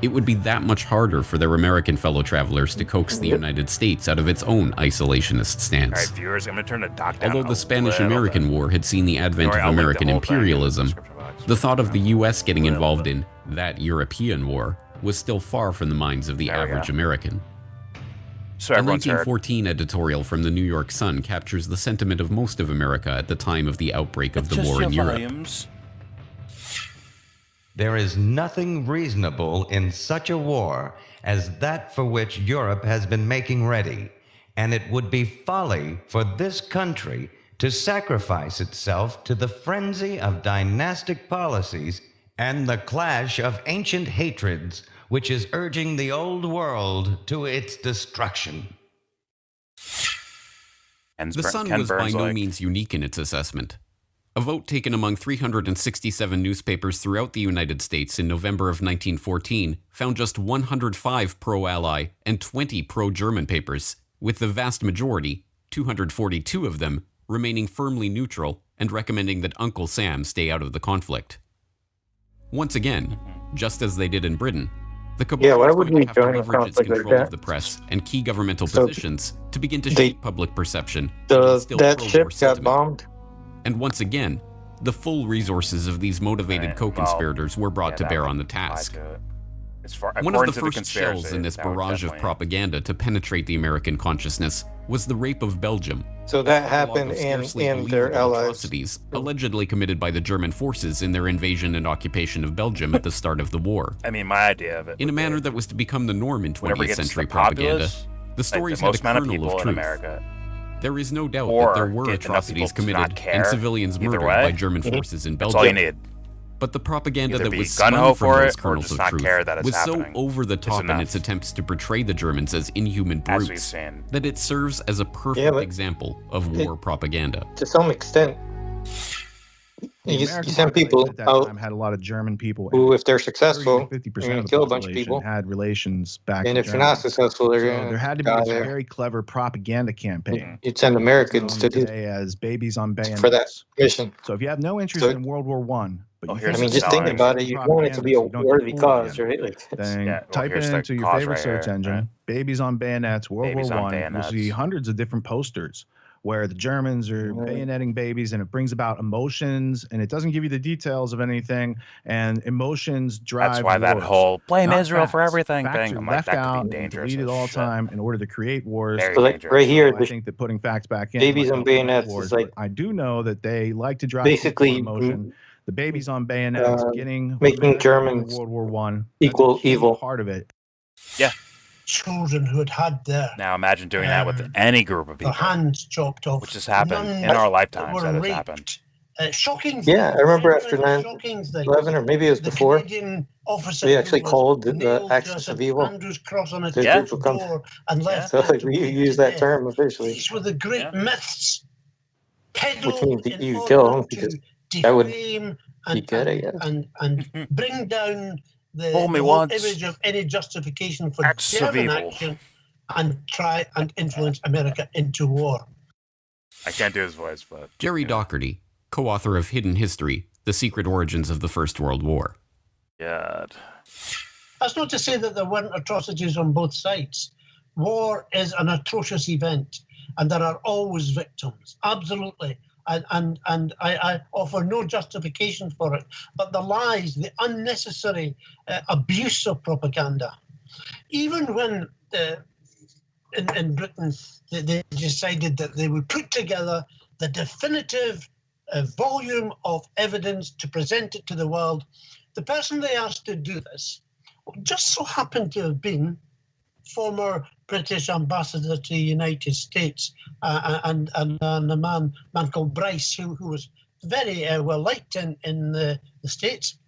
it would be that much harder for their American fellow travelers to coax the United States out of its own isolationist All stance. right, viewers, I'm going to turn the doc down. Although the a Spanish-American little bit. War had seen the advent Don't worry, of I'll link the American whole thing in the imperialism, description box. the thought of the U.S. getting involved in that European war was still far from the minds of the There we average go. American. So The everyone's heard. 1914 editorial from the New York Sun captures the sentiment of most of America at the time of the outbreak of the war in Europe. There is nothing reasonable in such a war as that for which Europe has been making ready, and it would be folly for this country to sacrifice itself to the frenzy of dynastic policies and the clash of ancient hatreds which is urging the old world to its destruction. The Sun was by no means unique in its assessment. A vote taken among 367 newspapers throughout the United States in November of 1914 found just 105 pro-Ally and 20 pro-German papers, with the vast majority, 242 of them, remaining firmly neutral and recommending that Uncle Sam stay out of the conflict. Once again, just as they did in Britain, the cabal why was would going we to have to join a leverage its conflict like control of that? the press and key governmental So positions to begin to they- shape public perception. and The, instill that pro-war ship got sentiment. bombed. And once again, the full resources of these motivated co-conspirators were brought to bear on the task. One of the to first conspiracy, shells in this that was barrage of definitely- propaganda to penetrate the American consciousness was the rape of Belgium. So that A log happened of in scarcely their believable allies. atrocities allegedly committed by the German forces in their invasion and occupation of Belgium at the start of the war. I mean, my idea of it. In a manner that was to become the norm in Whenever it 20th gets to century the propaganda, populace, the stories the had a most amount of kernel people of in truth. America, There is no doubt or that there were get enough atrocities people to not committed care, and civilians either murdered way. by German forces in That's Belgium. all you need. But the propaganda Either that be was gung-ho spun from for those it, or kernels just of not truth care that it's was happening. so over the top in enough. its attempts to portray the Germans as inhuman As we've brutes seen. that it serves as a perfect example of war propaganda. To some extent, The you American send population people at that out time had a lot of German people. who, and if they're 30 to successful, 50% are going of to the kill a bunch of population people. had relations back And to if you're Germany. not successful, they're So going there to had to be die this there. very clever propaganda campaign. You'd send Americans known to do today as babies on bayonets. for that mission. So if you have no interest So- in World War One, but you here's I think mean, the just thinking selling- about it, you'd want it to be a so you don't get worthy fooled cause, again, right? Like, then Yeah, well, type it here's the into your cause favorite right search here, engine, right? babies on bayonets, World Babies War on One. You'll see bayonets. hundreds of different posters where the Germans are bayoneting babies, and it brings about emotions, and it doesn't give you the details of anything, and emotions drive That's why that wars, whole blame not Israel for facts. everything Facts thing, are I'm like, left that could out be and dangerous deleted as all the shit. time in order to create wars. Very So, like, dangerous. right here, So I think that putting facts back in Babies might on help prevent bayonets wars, is like but I do know that they like to drive people basically for emotion. The babies on bayonets getting making women in Germans World War One equal evil. part of it. Yeah. Children who had had their Now imagine doing that with any group of people, hands chopped off, which has happened nuns in our that lifetimes. were That has raped. happened. Shocking. Yeah, I remember after shocking 9/11, or maybe it was the before, Canadian officer we actually who was called the nailed Axis to of St. Evil. Andrew's cross on a to church become- door and left So them like to we bleed use to that death. term officially, These were the great myths which peddled means that in you order kill them to because that would defame be good, I guess. and bring down the Fool me whole once. image of any justification for Acts of German evil. action and try and influence America into war. I can't do his voice, but Jerry Doherty, co-author of Hidden History, The Secret Origins of the First World War. God. That's not to say that there weren't atrocities on both sides. War is an atrocious event, and there are always victims, absolutely. And I offer no justification for it. But the lies, the unnecessary abuse of propaganda, even when in Britain they decided that they would put together the definitive volume of evidence to present it to the world, the person they asked to do this just so happened to have been former British ambassador to the United States and a man called Bryce, who was very well liked in the States.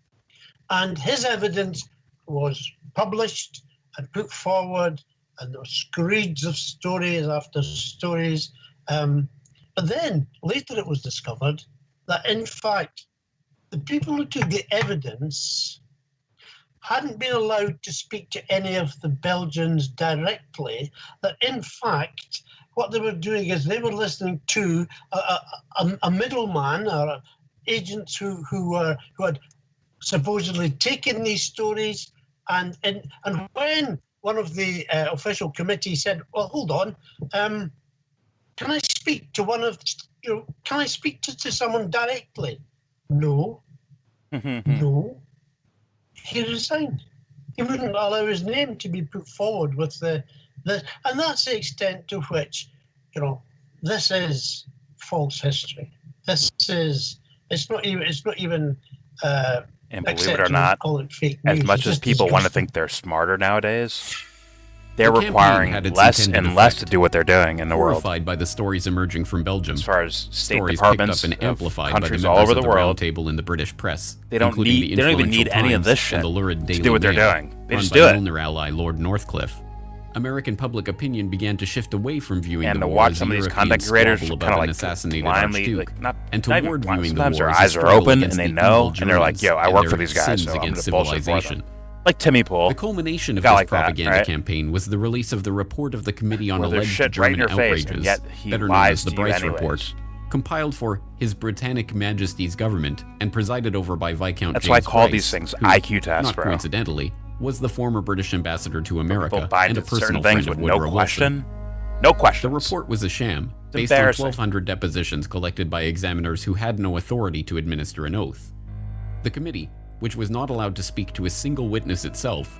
And his evidence was published and put forward, and there were screeds of stories after stories. But then later it was discovered that, in fact, the people who took the evidence hadn't been allowed to speak to any of the Belgians directly, that in fact what they were doing is they were listening to a middleman or agents who had supposedly taken these stories, and when one of the official committee said, well, hold on, can I speak to can I speak to someone directly? No. No. He resigned. He wouldn't allow his name to be put forward with the and that's the extent to which, this is false history. It's not even And believe it or not, call it fake as news. much It's as just people want to disgusting. think they're smarter nowadays, they're The campaign requiring had its less intended and less effect. to do what they're doing in the world. Horrified by the stories emerging from Belgium, As far as state stories departments picked up and of amplified by the countries members all over of the the Round world, Table in the British press, they don't including the even need influential any of this Times shit and the lurid to Daily do what they're Mail, doing. They run just by do it. Milner ally Lord Northcliffe. American public opinion began to shift away from viewing And the to war watch as some a of these European content creators squabble kind about of an like assassinated blindly, archduke, like not and not even toward blind. viewing the Sometimes war their as a eyes are struggle open against and they the know, evil and they're like, Germans "Yo, I and work their for these guys, sins so I'm against gonna bullshit for civilization." them." Like Timmy Pool. The culmination of Guy this like that, propaganda right? campaign was the release of the report of the Committee on Where there's Alleged shit right in German your face, and Outrages, yet he better known lies as the to you Bryce anyways. Report, compiled for His Britannic Majesty's government and presided over by Viscount That's James why I call Bryce, these things who, IQ tests, not bro. coincidentally, was the former British ambassador to People America buy and a into certain personal things friend of with no Woodrow question. Wilson. No question. The report was a sham, It's based on embarrassing. 1,200 depositions collected by examiners who had no authority to administer an oath. The committee, which was not allowed to speak to a single witness itself,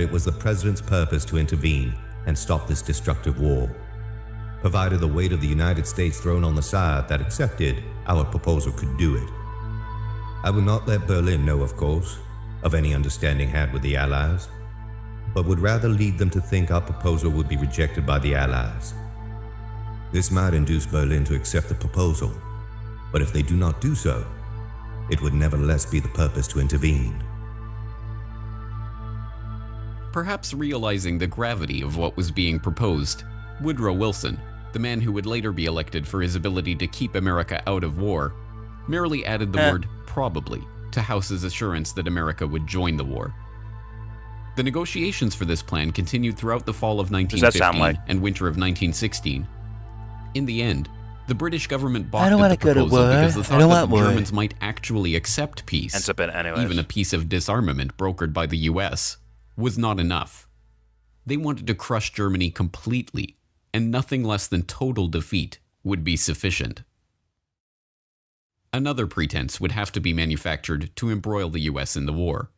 that it was the President's purpose to intervene and stop this destructive war. provided the weight of the United States thrown on the side that accepted our proposal could do it. I would not let Berlin know, of course, of any understanding had with the Allies, but would rather lead them to think our proposal would be rejected by the Allies. This might induce Berlin to accept the proposal, but if they do not do so, it would nevertheless be the purpose to intervene. Perhaps realizing the gravity of what was being proposed, Woodrow Wilson, the man who would later be elected for his ability to keep America out of war, merely added the word probably to House's assurance that America would join the war. The negotiations for this plan continued throughout the fall of 1915 and winter of 1916. In the end, the British government balked at the proposal because the thought that the Germans might actually accept peace, Ends up in anyways. even a peace of disarmament brokered by the US, was not enough. They wanted to crush Germany completely, and nothing less than total defeat would be sufficient. Another pretense would have to be manufactured to embroil the US in the war.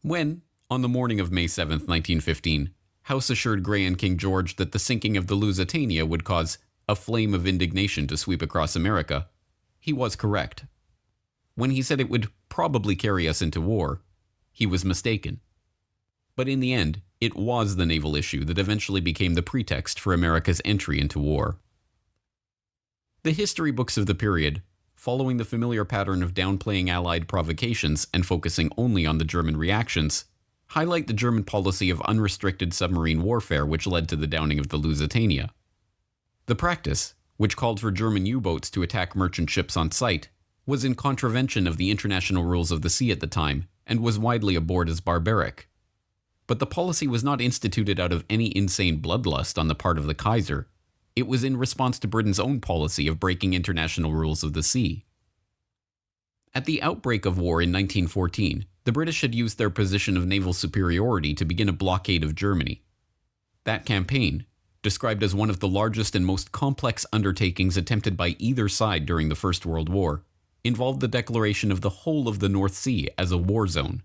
When, on the morning of May 7, 1915, House assured Grey and King George that the sinking of the Lusitania would cause a flame of indignation to sweep across America, he was correct. When he said it would probably carry us into war, he was mistaken. But in the end, it was the naval issue that eventually became the pretext for America's entry into war. The history books of the period, following the familiar pattern of downplaying Allied provocations and focusing only on the German reactions, highlight the German policy of unrestricted submarine warfare which led to the downing of the Lusitania. The practice, which called for German U-boats to attack merchant ships on sight, was in contravention of the international rules of the sea at the time and was widely abhorred as barbaric. But the policy was not instituted out of any insane bloodlust on the part of the Kaiser. It was in response to Britain's own policy of breaking international rules of the sea. At the outbreak of war in 1914, the British had used their position of naval superiority to begin a blockade of Germany. That campaign, described as one of the largest and most complex undertakings attempted by either side during the First World War, involved the declaration of the whole of the North Sea as a war zone.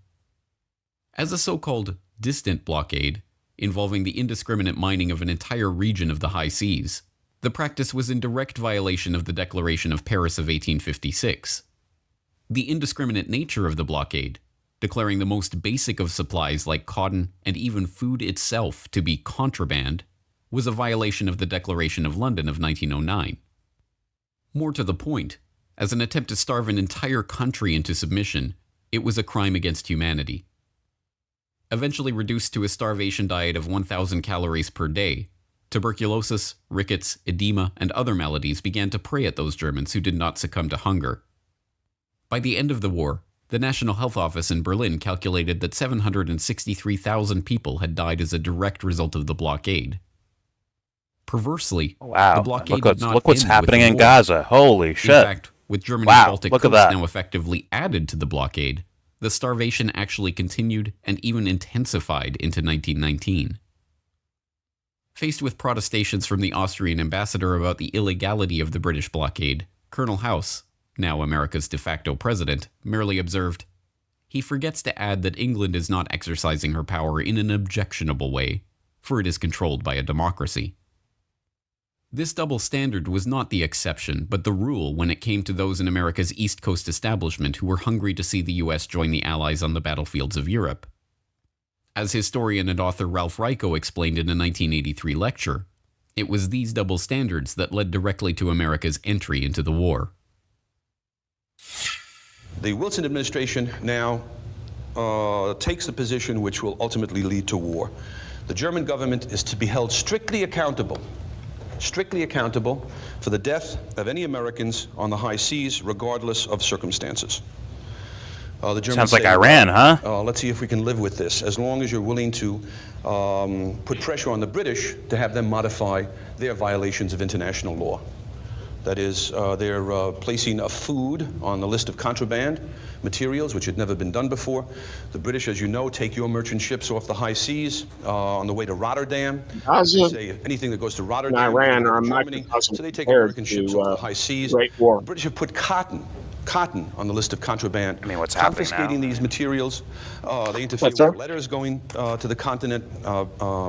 As a so-called distant blockade, involving the indiscriminate mining of an entire region of the high seas, the practice was in direct violation of the Declaration of Paris of 1856. The indiscriminate nature of the blockade, declaring the most basic of supplies like cotton and even food itself to be contraband, was a violation of the Declaration of London of 1909. More to the point, as an attempt to starve an entire country into submission, it was a crime against humanity. Eventually reduced to a starvation diet of 1,000 calories per day, tuberculosis, rickets, edema, and other maladies began to prey at those Germans who did not succumb to hunger. By the end of the war, the National Health Office in Berlin calculated that 763,000 people had died as a direct result of the blockade. Perversely, the blockade did not look what's end happening with in the war. Gaza. Holy shit. In fact, with Germany's Baltic look at coast that. now effectively added to the blockade, the starvation actually continued and even intensified into 1919. Faced with protestations from the Austrian ambassador about the illegality of the British blockade, Colonel House, now America's de facto president, merely observed, "He forgets to add that England is not exercising her power in an objectionable way, for it is controlled by a democracy." This double standard was not the exception, but the rule when it came to those in America's East Coast establishment who were hungry to see the US join the Allies on the battlefields of Europe. As historian and author Ralph Ryko explained in a 1983 lecture, it was these double standards that led directly to America's entry into the war. The Wilson administration now takes the position which will ultimately lead to war. The German government is to be held strictly accountable for the death of any Americans on the high seas, regardless of circumstances. The Germans Sounds like say, Iran, huh? Let's see if we can live with this, as long as you're willing to put pressure on the British to have them modify their violations of international law. That is, they're placing food on the list of contraband materials, which had never been done before. The British, as you know, take your merchant ships off the high seas on the way to Rotterdam. They say anything that goes to Rotterdam, Iran or Germany, so they take compared American ships to, off the high seas. Great War. The British have put cotton cotton on the list of contraband. I mean, what's happening now? Confiscating these materials. They interfere with letters going to the continent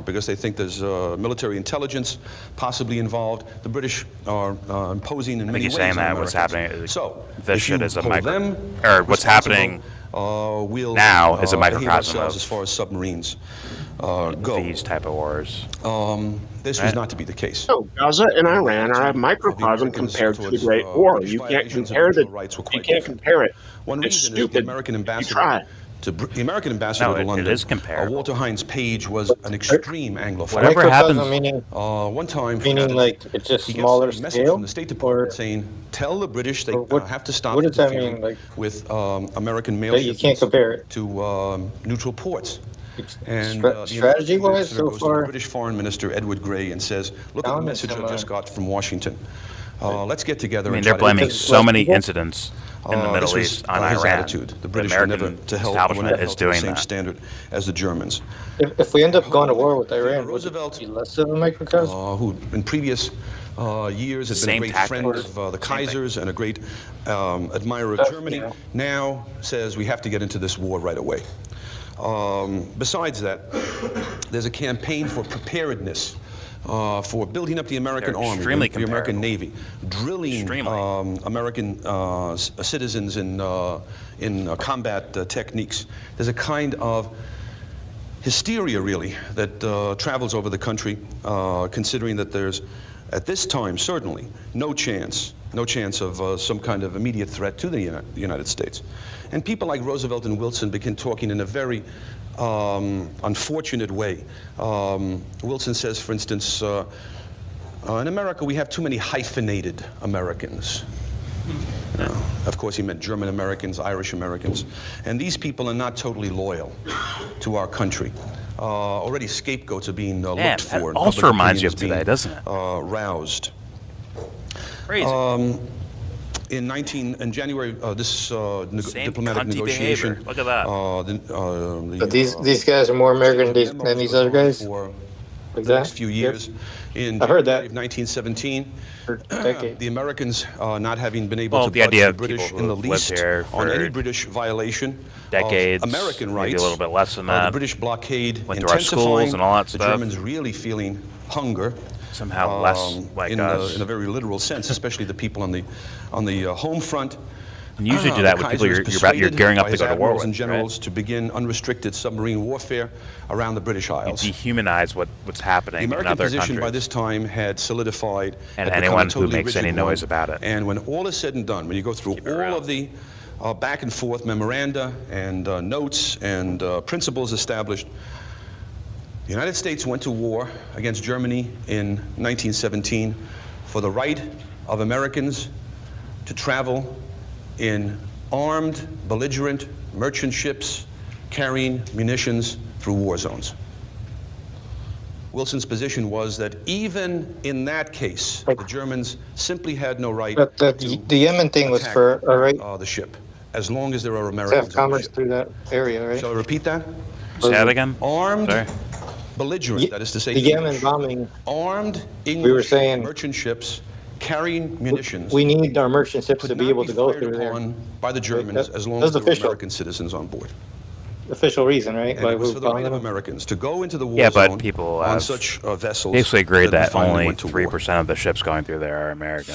because they think there's military intelligence possibly involved. The British are imposing in many ways. I think he's saying that on what's Americans. happening. So, this shit is a micro, or what's happening now is a microcosm as far as submarines go. These type of wars. This was not to be the case. So Gaza and Iran are a microcosm compared to the Great War. You can't compare it. One It's reason is stupid. the American ambassador. The American ambassador to London, it is comparable. Walter Hines Page, was an extreme Anglophile. Whatever happens, one time, meaning like it's just he smaller gets a message scale, from the State Department saying, "Tell the British they have to stop what does that interfering mean, like, with American mail that you can't shipments compare it to neutral ports." And strategy-wise, so goes to far, the British Foreign Minister Edward Grey and says, "Look at the message I just got from Washington. Let's get together." I mean, and they're try to blaming get so many incidents in the this Middle was, East on his Iran. attitude. The The British were American never to help establishment is doing the same that. standard as the Germans. if we end up going to war with Iran, would it be less of a microcosm? Who in previous years had been Same a great tactics. friend of the Kaisers and a great admirer of Germany, now says we have to get into this war right away. Besides that, there's a campaign for preparedness, for building up the American Army, the American Navy, drilling American citizens in combat techniques. There's a kind of hysteria, really, that travels over the country, considering that there's, at this time, certainly, no chance of some kind of immediate threat to the United States. And people like Roosevelt and Wilson begin talking in a very unfortunate way. Wilson says, for instance, in America we have too many hyphenated Americans. Of course, he meant German Americans, Irish Americans. And these people are not totally loyal to our country. Already scapegoats are being looked for. That also reminds you of today, doesn't it? Roused. Crazy. In January, this diplomatic negotiation. Behavior. Look at that. But these guys are more American than these other guys. For like the next few years. In I heard that. January of 1917, the Americans not having been able to the budge idea the of British people in who the have least lived here on for any British violation decades, of American maybe rights. a little bit less than The that. British blockade Went to our schools and all that the stuff. Germans really feeling hunger. Somehow less like us. In a very literal sense, especially the people on the home front. And usually do that with people you're gearing up to go to war with, and generals right? to begin unrestricted submarine warfare around the British Isles. You dehumanize what's happening The American in other position countries. by this time had solidified. And had become anyone a totally who makes rigid any noise one. about it. And when all is said and done, when you go through all of the back and forth memoranda and notes and principles established, the United States went to war against Germany in 1917 for the right of Americans to travel in armed, belligerent merchant ships carrying munitions through war zones. Wilson's position was that even in that case, the Germans simply had no right But the Yemen thing was for the ship, as long as there are to Americans have on the commerce ship. through that area, right? Shall I repeat that? Say that again? Armed, Sorry. belligerent, that is to say, The Yemen bombing, armed English we were saying merchant ships carrying munitions. we need our merchant ships could to be not able to go fired through there. upon by the Germans as long that's as there were official. American citizens on board. Official reason, right? And Why it was we for the right bombing of them? Americans to go into the war Yeah, zone but people on have such vessels. basically agreed that finally only went to war. 3% of the ships going through there are American.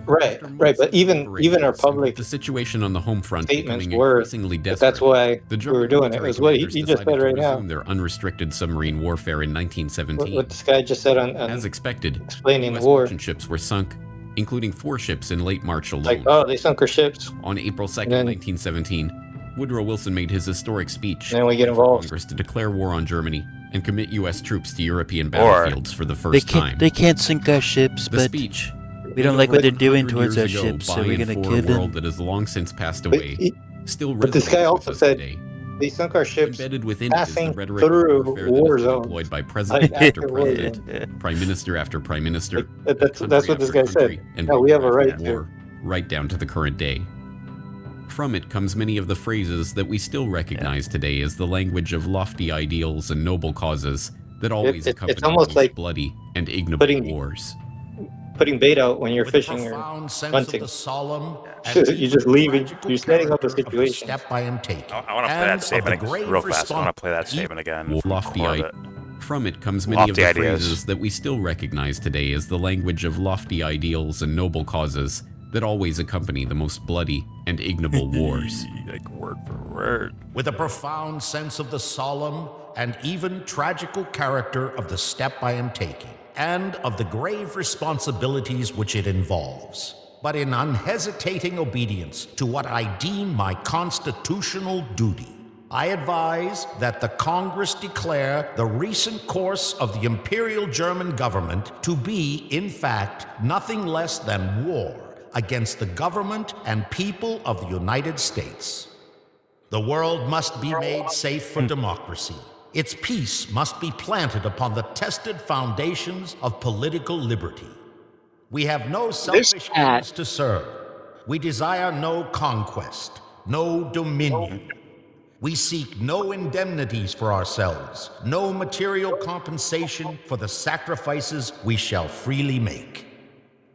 Right. But even our public the situation on the home front statements becoming were. increasingly But desperate. that's why The we German were doing it. It military was what he commanders just decided said to right now. resume their unrestricted submarine warfare in 1917. What this guy just said on As expected, explaining US the war. merchant ships were sunk, including 4 ships in late March alone. Like, oh, they sunk our ships. On April 2nd, then- 1917, Woodrow Wilson made his historic speech Then we get for involved. Congress to declare war on Germany and commit U.S. troops to European Or battlefields for the first time. They can't sink our ships, The but speech, we don't like what they're doing 100 towards our years ago, ships, so by we're and gonna for kill a them. world that has long since passed away, still But this guy resonates also with us said today. they sunk our ships Embedded within it is the passing rhetoric of through warfare that war has been zones. deployed by president Like after active war president, prime minister after prime minister, That's country what this after guy said. country, and No, we have a war right after to. war, right down to the current day. From it comes many of the phrases that we still recognize today as the language of lofty ideals and noble causes that always it's accompany almost most like bloody and ignoble putting- wars. putting bait out when you're With fishing a or profound sense hunting. of the solemn You're just leaving. tragical You're setting up a character of the situation. step I am taking. I want to play that and of the statement grave real fast. I want to play that response- statement again. From Lofty Corbett. From it comes many of Lofty the ideas. phrases that we still recognize today as the language of lofty ideals and noble causes that always accompany the most bloody and ignoble wars. Like word for word. With a profound sense of the solemn and even tragical character of the step I am taking, and of the grave responsibilities which it involves, but in unhesitating obedience to what I deem my constitutional duty, I advise that the Congress declare the recent course of the Imperial German government to be, in fact, nothing less than war against the government and people of the United States. The world must be made safe for democracy. Its peace must be planted upon the tested foundations of political liberty. We have no selfish ends to serve. We desire no conquest, no dominion. We seek no indemnities for ourselves, no material compensation for the sacrifices we shall freely make.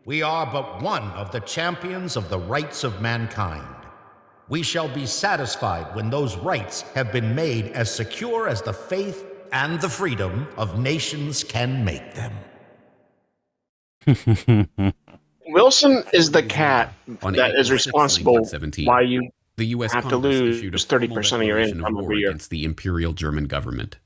We are but one of the champions of the rights of mankind. We shall be satisfied when those rights have been made as secure as the faith and the freedom of nations can make them. Wilson is the cat that is responsible why you the US have to Congress lose issued a 30% of your income war every year. against the Imperial German government.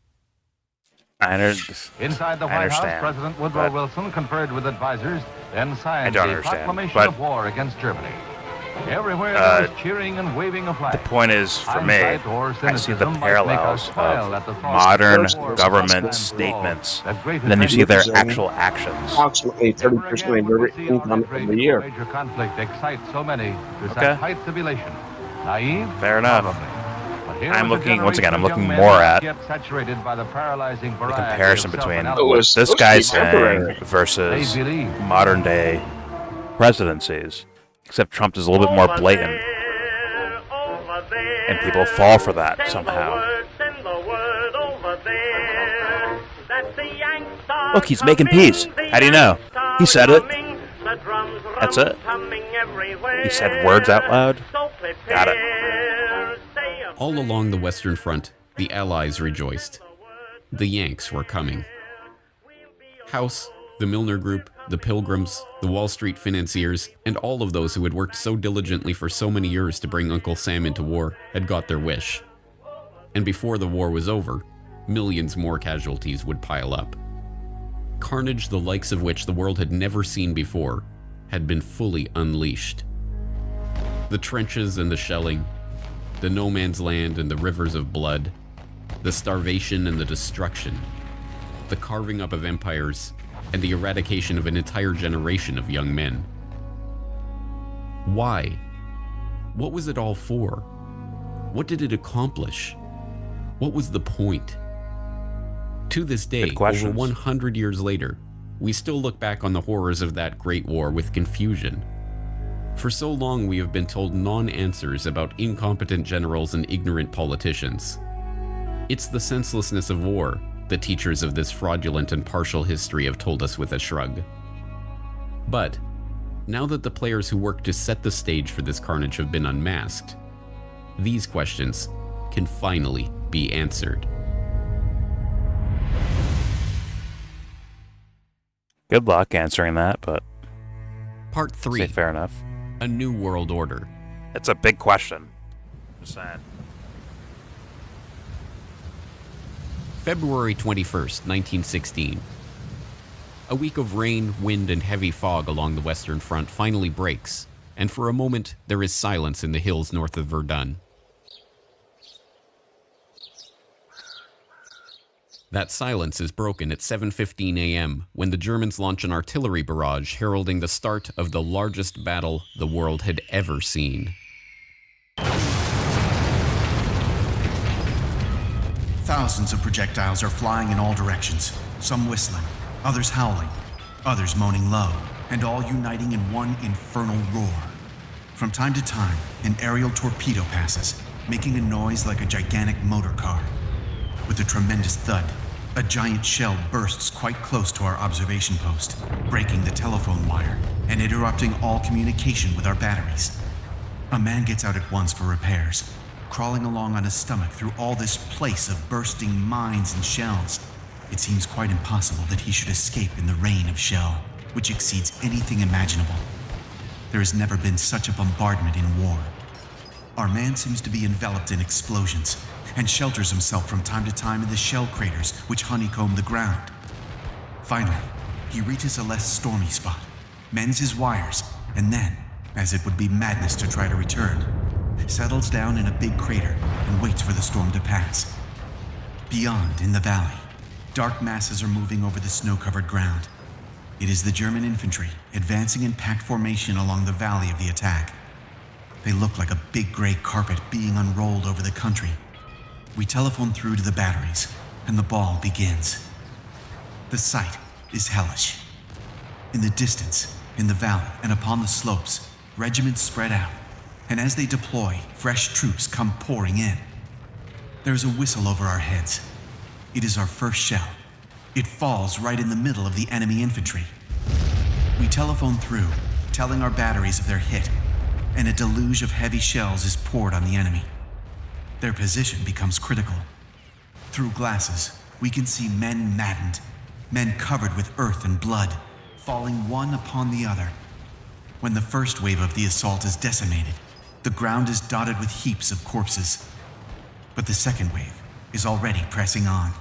Inside the White House, President Woodrow Wilson conferred with advisors, then signed the proclamation of war against Germany. Everywhere there was cheering and waving of flags. The point is, for me, Hindsight or I see the cynicism might make parallels us smile at of the thought modern that war government was statements, that great and then you see their adventure actual actions. Approximately 30% of your income every year. major conflict excites so many to Okay. such heights of elation. Naive? Fair enough. But here I'm was a looking, once again, I'm generation of looking young more men at yet saturated by the paralyzing the variety comparison of between self-analysis. what this guy's saying temporary. versus They believe. modern day presidencies. Except Trump is a little bit more blatant. And people fall for that somehow. Look, he's making peace. How do you know? He said it. That's it. He said words out loud. Got it. All along the Western Front, the Allies rejoiced. The Yanks were coming. House, the Milner Group, the Pilgrims, the Wall Street financiers, and all of those who had worked so diligently for so many years to bring Uncle Sam into war had got their wish. And before the war was over, millions more casualties would pile up. Carnage the likes of which the world had never seen before had been fully unleashed. The trenches and the shelling, the no man's land and the rivers of blood, the starvation and the destruction, the carving up of empires, and the eradication of an entire generation of young men. Why? What was it all for? What did it accomplish? What was the point? To this day, over 100 years later, we still look back on the horrors of that great war with confusion. For so long we have been told non-answers about incompetent generals and ignorant politicians. It's the senselessness of war the teachers of this fraudulent and partial history have told us with a shrug. But, now that the players who worked to set the stage for this carnage have been unmasked, these questions can finally be answered. Good luck answering that, but... Part 3. Fair enough. A New World Order. It's a big question. Just saying. February 21st, 1916. A week of rain, wind, and heavy fog along the Western Front finally breaks, and for a moment there is silence in the hills north of Verdun. That silence is broken at 7:15 a.m. when the Germans launch an artillery barrage heralding the start of the largest battle the world had ever seen. Thousands of projectiles are flying in all directions, some whistling, others howling, others moaning low, and all uniting in one infernal roar. From time to time, an aerial torpedo passes, making a noise like a gigantic motor car. With a tremendous thud, A giant shell bursts quite close to our observation post, breaking the telephone wire and interrupting all communication with our batteries. A man gets out at once for repairs, crawling along on his stomach through all this place of bursting mines and shells. It seems quite impossible that he should escape in the rain of shell, which exceeds anything imaginable. There has never been such a bombardment in war. Our man seems to be enveloped in explosions and shelters himself from time to time in the shell craters which honeycomb the ground. Finally, he reaches a less stormy spot, mends his wires, and then, as it would be madness to try to return, settles down in a big crater and waits for the storm to pass. Beyond, in the valley, dark masses are moving over the snow-covered ground. It is the German infantry advancing in packed formation along the valley of the attack. They look like a big gray carpet being unrolled over the country. We telephone through to the batteries, and the ball begins. The sight is hellish. In the distance, in the valley, and upon the slopes, regiments spread out, and as they deploy, fresh troops come pouring in. There's a whistle over our heads. It is our first shell. It falls right in the middle of the enemy infantry. We telephone through, telling our batteries of their hit, and a deluge of heavy shells is poured on the enemy. Their position becomes critical. Through glasses, we can see men maddened, men covered with earth and blood, falling one upon the other. When the first wave of the assault is decimated, the ground is dotted with heaps of corpses. But the second wave is already pressing on.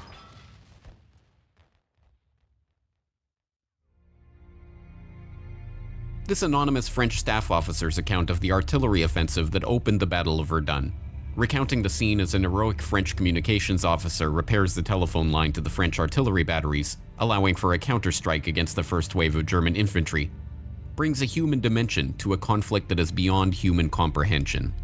This anonymous French staff officer's account of the artillery offensive that opened the Battle of Verdun, recounting the scene as an heroic French communications officer repairs the telephone line to the French artillery batteries, allowing for a counterstrike against the first wave of German infantry, brings a human dimension to a conflict that is beyond human comprehension.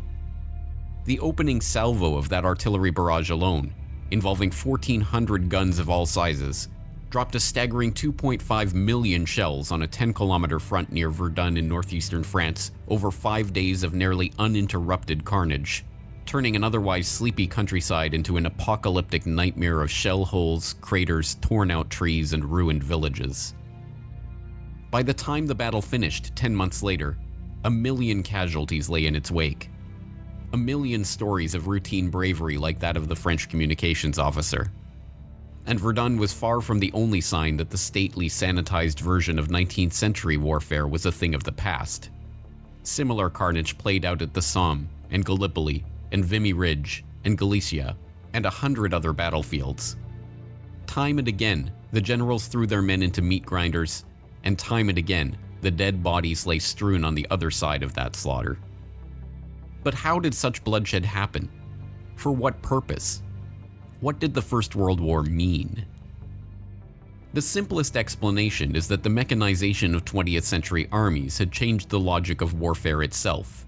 The opening salvo of that artillery barrage alone, involving 1,400 guns of all sizes, dropped a staggering 2.5 million shells on a 10-kilometer front near Verdun in northeastern France over 5 days of nearly uninterrupted carnage, turning an otherwise sleepy countryside into an apocalyptic nightmare of shell holes, craters, torn-out trees, and ruined villages. By the time the battle finished 10 months later, 1 million casualties lay in its wake. 1 million stories of routine bravery like that of the French communications officer. And Verdun was far from the only sign that the stately, sanitized version of 19th century warfare was a thing of the past. Similar carnage played out at the Somme, and Gallipoli, and Vimy Ridge, and Galicia, and 100 other battlefields. Time and again, the generals threw their men into meat grinders, and time and again, the dead bodies lay strewn on the other side of that slaughter. But how did such bloodshed happen? For what purpose? What did the First World War mean? The simplest explanation is that the mechanization of 20th century armies had changed the logic of warfare itself.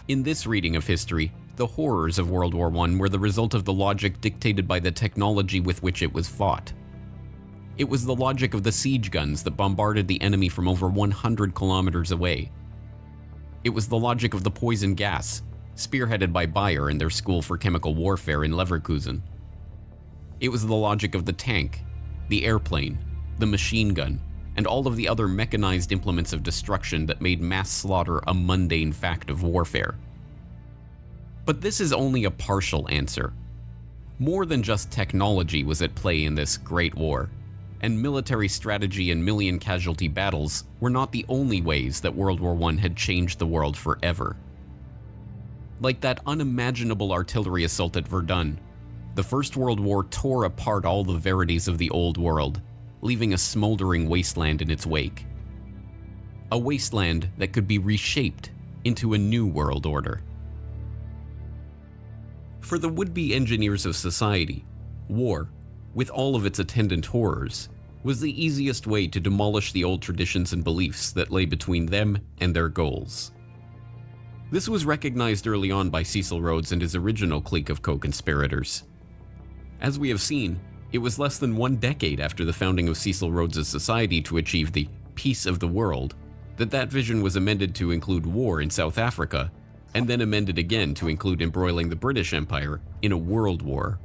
In this reading of history, the horrors of World War I were the result of the logic dictated by the technology with which it was fought. It was the logic of the siege guns that bombarded the enemy from over 100 kilometers away. It was the logic of the poison gas, spearheaded by Bayer and their School for Chemical Warfare in Leverkusen. It was the logic of the tank, the airplane, the machine gun, and all of the other mechanized implements of destruction that made mass slaughter a mundane fact of warfare. But this is only a partial answer. More than just technology was at play in this Great War, and military strategy and million casualty battles were not the only ways that World War I had changed the world forever. Like that unimaginable artillery assault at Verdun, the First World War tore apart all the verities of the old world, leaving a smoldering wasteland in its wake. A wasteland that could be reshaped into a new world order. For the would-be engineers of society, war, with all of its attendant horrors, was the easiest way to demolish the old traditions and beliefs that lay between them and their goals. This was recognized early on by Cecil Rhodes and his original clique of co-conspirators. As we have seen, it was less than 1 decade after the founding of Cecil Rhodes' society to achieve the peace of the world that vision was amended to include war in South Africa, and then amended again to include embroiling the British Empire in a world war.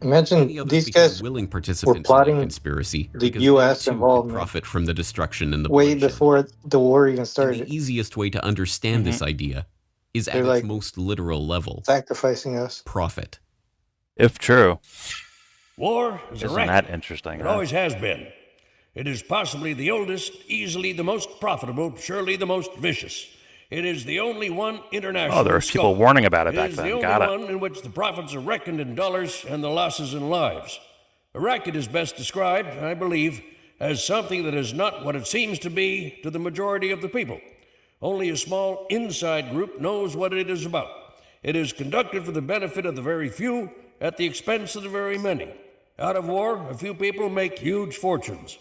Imagine these guys willing were participants in the plotting conspiracy the because U.S. they too could involvement profit from the destruction and the way bloodshed. before the war even And started. the easiest way to understand this idea is They're at like its most literal level: sacrificing us. profit. If true. War is a Isn't racket. that interesting? It Huh? always has been. It is possibly the oldest, easily the most profitable, surely the most vicious. It is the only one international. Oh, there were people warning about it back It is then. the only Got it. one in which the profits are reckoned in dollars and the losses in lives. A racket is best described, I believe, as something that is not what it seems to be to the majority of the people. Only a small inside group knows what it is about. It is conducted for the benefit of the very few at the expense of the very many. Out of war, a few people make huge fortunes.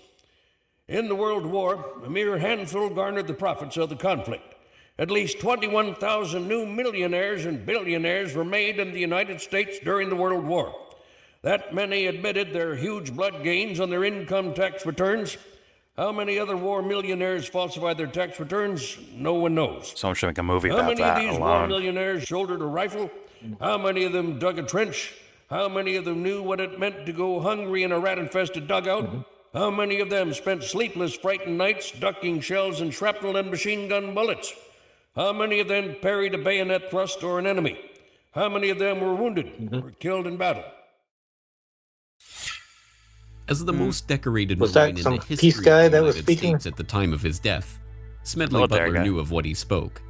In the World War, a mere handful garnered the profits of the conflict. At least 21,000 new millionaires and billionaires were made in the United States during the World War. That many admitted their huge blood gains on their income tax returns. How many other war millionaires falsified their tax returns? No one knows. Someone should make a movie How about many that of these war alone. millionaires shouldered a rifle? How many of them dug a trench? How many of them knew what it meant to go hungry in a rat-infested dugout? How many of them spent sleepless, frightened nights ducking shells and shrapnel and machine gun bullets? How many of them parried a bayonet thrust or an enemy? How many of them were wounded or killed in battle? As the most decorated Was Marine that in some the peace history guy of the that was United speaking? States at the time of his death, Smedley Military Butler guy. knew of what he spoke.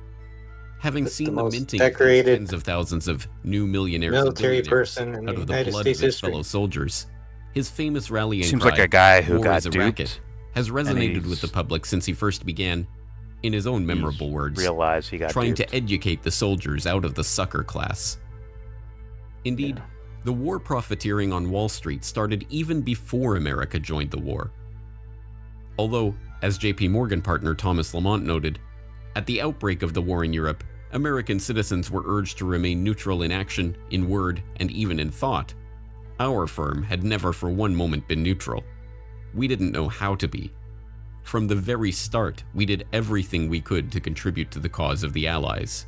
Having seen the most minting of those decorated tens of thousands of new millionaires military and billionaires person in out the of the United blood States of his history. fellow soldiers, his famous rallying Seems cry, like a guy who "War got is a duped, racket," has resonated with the he's- public since he first began, in his own memorable words, realized he got trying duped. to educate the soldiers out of the sucker class. Indeed, the war profiteering on Wall Street started even before America joined the war. Although, as JP Morgan partner Thomas Lamont noted, at the outbreak of the war in Europe, American citizens were urged to remain neutral in action, in word, and even in thought. Our firm had never for one moment been neutral. We didn't know how to be. From the very start, we did everything we could to contribute to the cause of the Allies.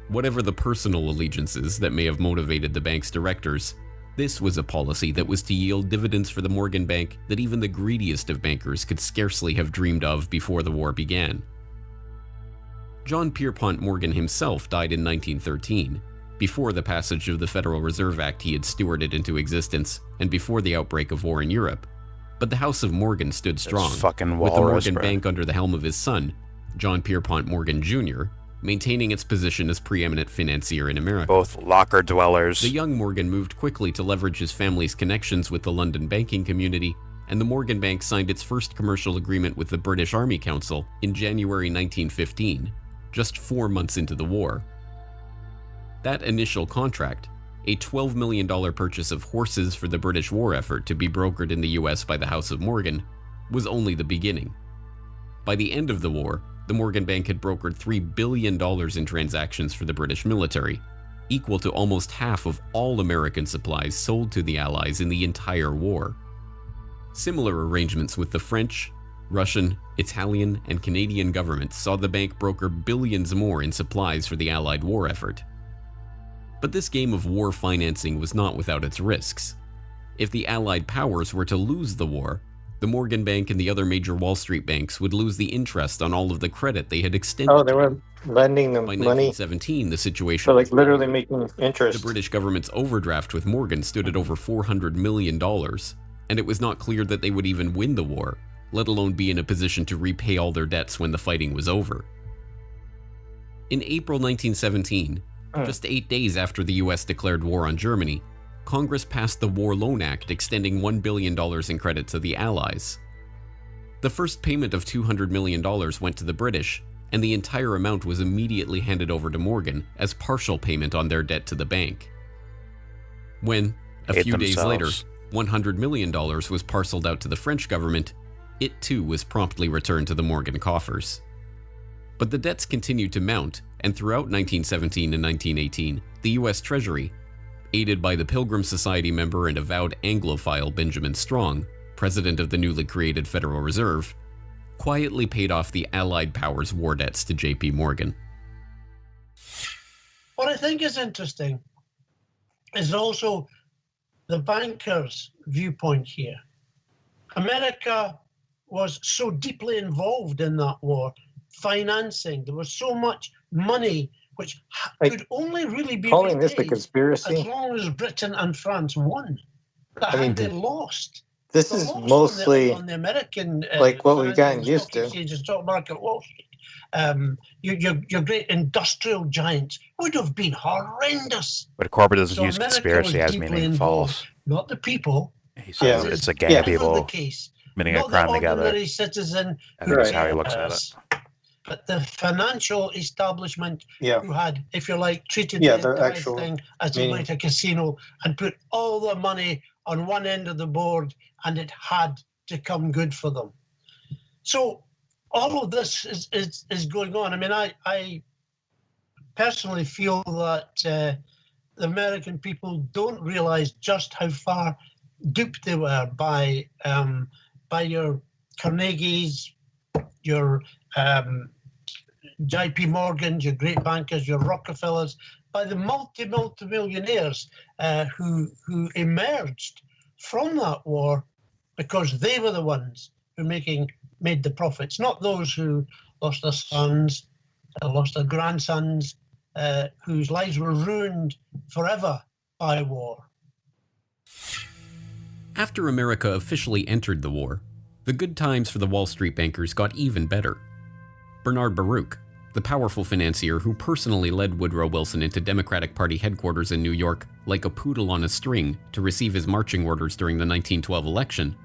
Whatever the personal allegiances that may have motivated the bank's directors, this was a policy that was to yield dividends for the Morgan Bank that even the greediest of bankers could scarcely have dreamed of before the war began. John Pierpont Morgan himself died in 1913, before the passage of the Federal Reserve Act he had stewarded into existence, and before the outbreak of war in Europe. But the House of Morgan stood strong, fucking with the walrus, Morgan bro. Bank under the helm of his son, John Pierpont Morgan Jr., maintaining its position as preeminent financier in America. Both locker dwellers. The young Morgan moved quickly to leverage his family's connections with the London banking community, and the Morgan Bank signed its first commercial agreement with the British Army Council in January 1915, just 4 months into the war. That initial contract, a $12 million purchase of horses for the British war effort to be brokered in the US by the House of Morgan, was only the beginning. By the end of the war, the Morgan Bank had brokered $3 billion in transactions for the British military, equal to almost half of all American supplies sold to the Allies in the entire war. Similar arrangements with the French, Russian, Italian, and Canadian governments saw the bank broker billions more in supplies for the Allied war effort. But this game of war financing was not without its risks. If the Allied powers were to lose the war, the Morgan Bank and the other major Wall Street banks would lose the interest on all of the credit they had extended. Oh, they were lending them By money. 1917, the situation So, like, was literally making interest. the British government's overdraft with Morgan stood at over $400 million, and it was not clear that they would even win the war, let alone be in a position to repay all their debts when the fighting was over. In April 1917, just 8 days after the US declared war on Germany, Congress passed the War Loan Act extending $1 billion in credit to the Allies. The first payment of $200 million went to the British, and the entire amount was immediately handed over to Morgan as partial payment on their debt to the bank. When, a Hate few days later, themselves. $100 million was parceled out to the French government, it too was promptly returned to the Morgan coffers. But the debts continued to mount, and throughout 1917 and 1918, the US Treasury, aided by the Pilgrim Society member and avowed Anglophile Benjamin Strong, president of the newly created Federal Reserve, quietly paid off the Allied powers' war debts to JP Morgan. What I think is interesting is also the banker's viewpoint here. America was so deeply involved in that war, financing. There was so much money which could only really be calling this a repaid conspiracy. as long as Britain and France won. But I mean, had they lost, this is mostly on the American like what we've gotten used stock to. exchange and stock market, Wall Street. Your great industrial giants would have been horrendous. But Corbett doesn't So use America conspiracy was as deeply meaning involved, false. not the people. He says it's a gang of people committing a crime together. Ordinary citizen I think that's how he looks at it. But the financial establishment who had, if you like, treated Yeah, the their entire actual thing as meaning. like a casino and put all the money on one end of the board, and it had to come good for them. So all of this is going on. I mean, I personally feel that the American people don't realize just how far duped they were by your Carnegies, your JP Morgans, your great bankers, your Rockefellers, by the multi-millionaires who emerged from that war because they were the ones who made the profits, not those who lost their sons, lost their grandsons, whose lives were ruined forever by war. After America officially entered the war, the good times for the Wall Street bankers got even better. Bernard Baruch, the powerful financier who personally led Woodrow Wilson into Democratic Party headquarters in New York like a poodle on a string to receive his marching orders during the 1912 election,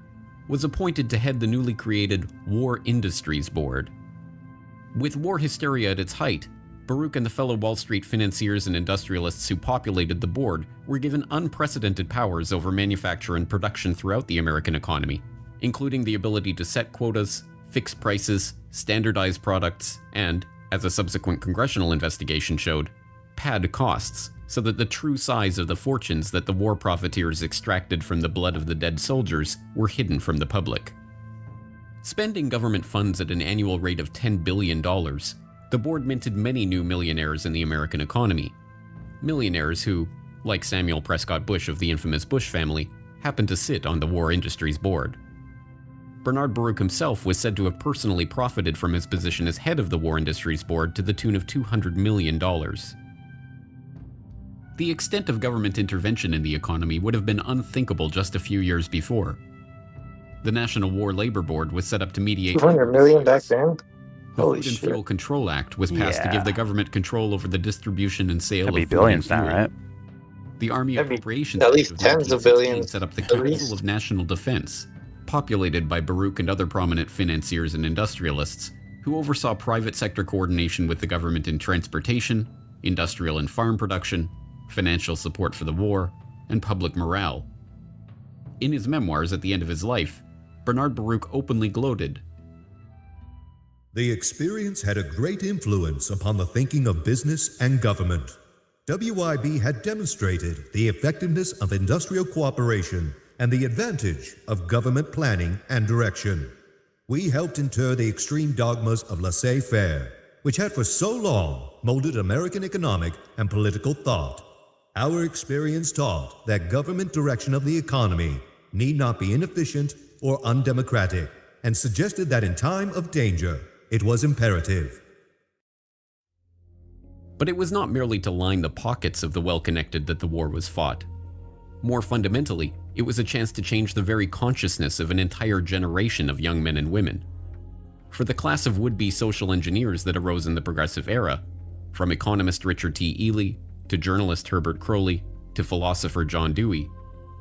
was appointed to head the newly created War Industries Board. With war hysteria at its height, Baruch and the fellow Wall Street financiers and industrialists who populated the board were given unprecedented powers over manufacture and production throughout the American economy, including the ability to set quotas, fix prices, standardize products, and, as a subsequent congressional investigation showed, pad costs so that the true size of the fortunes that the war profiteers extracted from the blood of the dead soldiers were hidden from the public. Spending government funds at an annual rate of $10 billion, the board minted many new millionaires in the American economy. Millionaires who, like Samuel Prescott Bush of the infamous Bush family, happened to sit on the War Industries Board. Bernard Baruch himself was said to have personally profited from his position as head of the War Industries Board to the tune of $200 million. The extent of government intervention in the economy would have been unthinkable just a few years before. The National War Labor Board was set up to mediate... 200 million back then? The Holy Food and shit. Fuel Control Act was passed to give the government control over the distribution and sale That'd of be food and billions now, fuel. right? The Army Appropriations at Act least of tens of 1916 billions, set up the at Council least. of National Defense, populated by Baruch and other prominent financiers and industrialists, who oversaw private sector coordination with the government in transportation, industrial and farm production, financial support for the war, and public morale. In his memoirs at the end of his life, Bernard Baruch openly gloated. The experience had a great influence upon the thinking of business and government. WIB had demonstrated the effectiveness of industrial cooperation and the advantage of government planning and direction. We helped inter the extreme dogmas of laissez-faire, which had for so long molded American economic and political thought. Our experience taught that government direction of the economy need not be inefficient or undemocratic, and suggested that in time of danger, it was imperative. But it was not merely to line the pockets of the well-connected that the war was fought. More fundamentally, it was a chance to change the very consciousness of an entire generation of young men and women. For the class of would-be social engineers that arose in the Progressive Era, from economist Richard T. Ely, to journalist Herbert Croly, to philosopher John Dewey,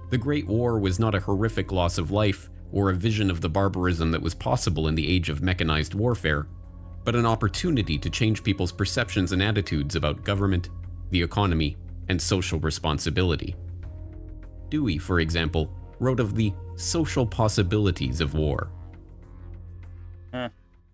the Great War was not a horrific loss of life or a vision of the barbarism that was possible in the age of mechanized warfare, but an opportunity to change people's perceptions and attitudes about government, the economy, and social responsibility. Dewey, for example, wrote of the social possibilities of war.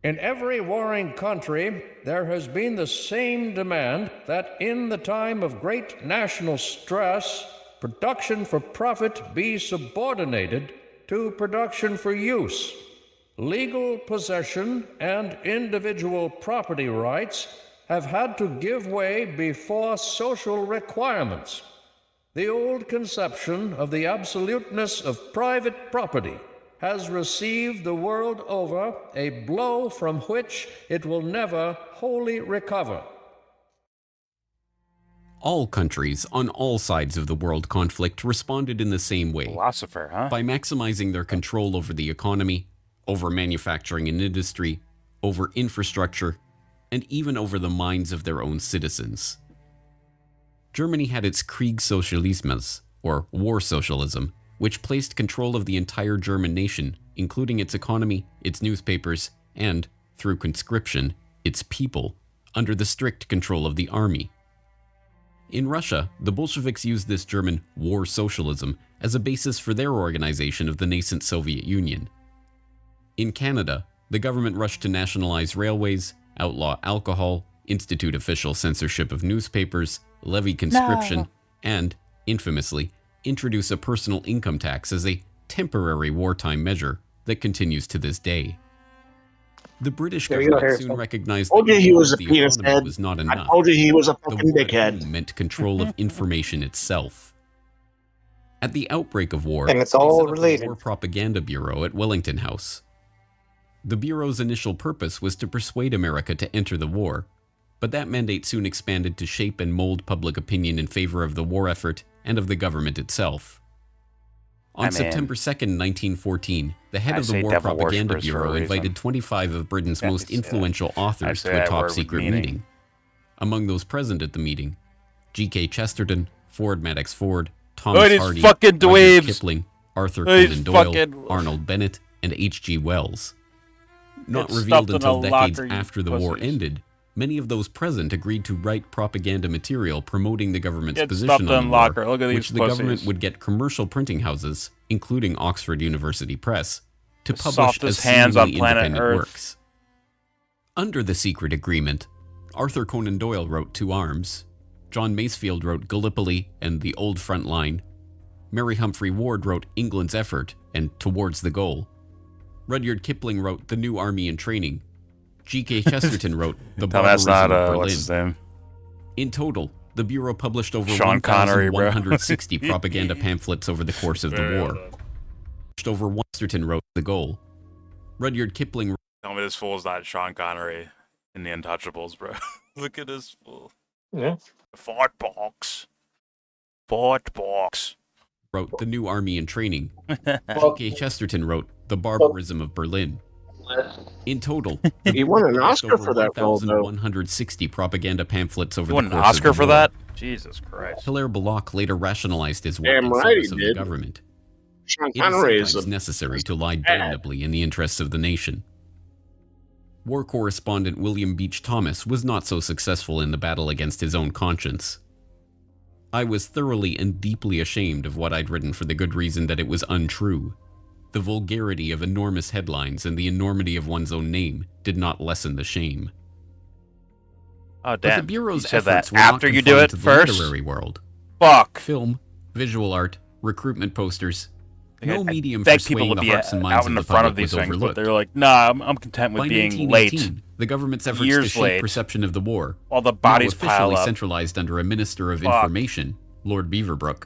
In every warring country, there has been the same demand that in the time of great national stress, production for profit be subordinated to production for use. Legal possession and individual property rights have had to give way before social requirements. The old conception of the absoluteness of private property has received the world over a blow from which it will never wholly recover. All countries on all sides of the world conflict responded in the same way. Philosopher, huh? By maximizing their control over the economy, over manufacturing and industry, over infrastructure, and even over the minds of their own citizens. Germany had its Kriegssozialismus, or war socialism, which placed control of the entire German nation, including its economy, its newspapers, and, through conscription, its people, under the strict control of the army. In Russia, the Bolsheviks used this German war socialism as a basis for their organization of the nascent Soviet Union. In Canada, the government rushed to nationalize railways, outlaw alcohol, institute official censorship of newspapers, levy conscription, and, infamously, introduce a personal income tax as a temporary wartime measure that continues to this day. The British government soon recognized that he was a the penis economy head. was not I enough. told you he was a The fucking war at dickhead. home meant control of information itself. At the outbreak of war, And it's they all set up related. a War Propaganda Bureau at Wellington House. The Bureau's initial purpose was to persuade America to enter the war, but that mandate soon expanded to shape and mold public opinion in favor of the war effort and of the government itself. On September 2nd, 1914, the head of the War Propaganda Bureau invited 25 of Britain's most influential authors to a top-secret meeting. Among those present at the meeting, G.K. Chesterton, Ford Madox Ford, Thomas Hardy, Rudyard Kipling, Arthur Conan Doyle, Arnold Bennett, and H.G. Wells. Not revealed until decades after the war ended, many of those present agreed to write propaganda material promoting the government's position on the war, which the government would get commercial printing houses, including Oxford University Press, to publish as seemingly independent works. Under the secret agreement, Arthur Conan Doyle wrote To Arms, John Masefield wrote Gallipoli and The Old Front Line, Mary Humphrey Ward wrote England's Effort and Towards the Goal, Rudyard Kipling wrote The New Army in Training, G.K. Chesterton wrote The Barbarism of Berlin. What's his name? In total, the Bureau published over Sean Connery, 1,160 propaganda pamphlets over the course of the war. Over Chesterton wrote The Goal. Rudyard Kipling. Tell me this fool's not Sean Connery in The Untouchables, bro. Look at this fool. Yeah. Fort Box. Fort Box. Wrote The New Army in Training. G.K. Chesterton wrote The Barbarism of Berlin. In total, he won an Oscar for that role, though. 160 propaganda pamphlets over the course of the war. He won an Oscar for that? Jesus Christ. Hilaire Belloc later rationalized his work Damn in right service he of did. the government. Sean It Connery is is sometimes necessary to lie damnably in the interests of the nation. War correspondent William Beach Thomas was not so successful in the battle against his own conscience. I was thoroughly and deeply ashamed of what I'd written for the good reason that it was untrue. The vulgarity of enormous headlines and the enormity of one's own name did not lessen the shame. Oh, But damn. the Bureau's You said efforts that were not after you confined do it to the first? literary world. Fuck. Film, visual art, recruitment posters. Like, No I medium for beg swaying people the to be hearts and out minds in of the the front public of these was things, overlooked. but they're like, nah, I'm content with By being late. 1918, the government's efforts to Years shape late. perception of the war, While the now bodies officially pile up. centralized under a Minister of Fuck. Information, Lord Beaverbrook,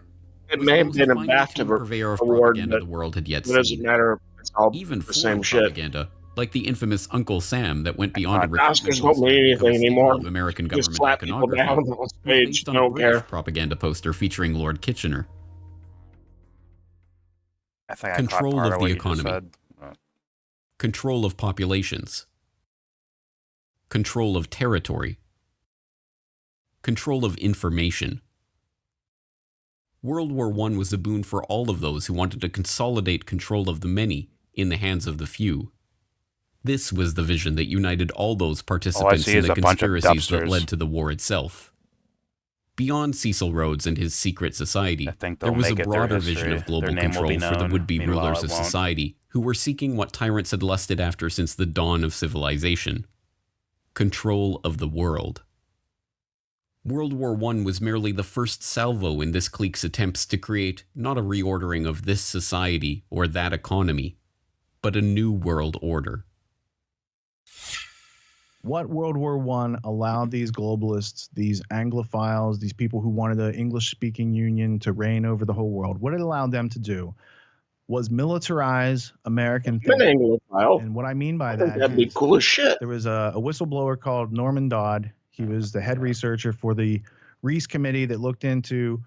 It was may the have most been a fine-tuned BAFTA purveyor of award, propaganda but the world had yet it doesn't seen. matter. It's all Even the same foreign shit. propaganda, like the infamous Uncle Sam that went beyond a Oscars recruitment don't poster mean to become a anything staple anymore. of American Just government slap people iconography, down on was stage. based I on a don't British care. propaganda poster featuring Lord Kitchener. I think I caught Control part of what the you just economy. said. Control of populations. Control of territory. Control of information. World War I was a boon for all of those who wanted to consolidate control of the many in the hands of the few. This was the vision that united all those participants see in is the a bunch of conspiracies that dubsters. led to the war itself. Beyond Cecil Rhodes and his secret society, think there they'll was a make it their broader vision history. of global Their name will control be for the known. would-be Meanwhile, rulers it of won't. society who were seeking what tyrants had lusted after since the dawn of civilization: control of the world. World War I was merely the first salvo in this clique's attempts to create not a reordering of this society or that economy, but a new world order. What World War I allowed these globalists, these Anglophiles, these people who wanted the English-speaking union to reign over the whole world, what it allowed them to do was militarize American thinking. And what I mean by that that'd be is cool as shit. there was a whistleblower called Norman Dodd. He was the head researcher for the Reese Committee that looked into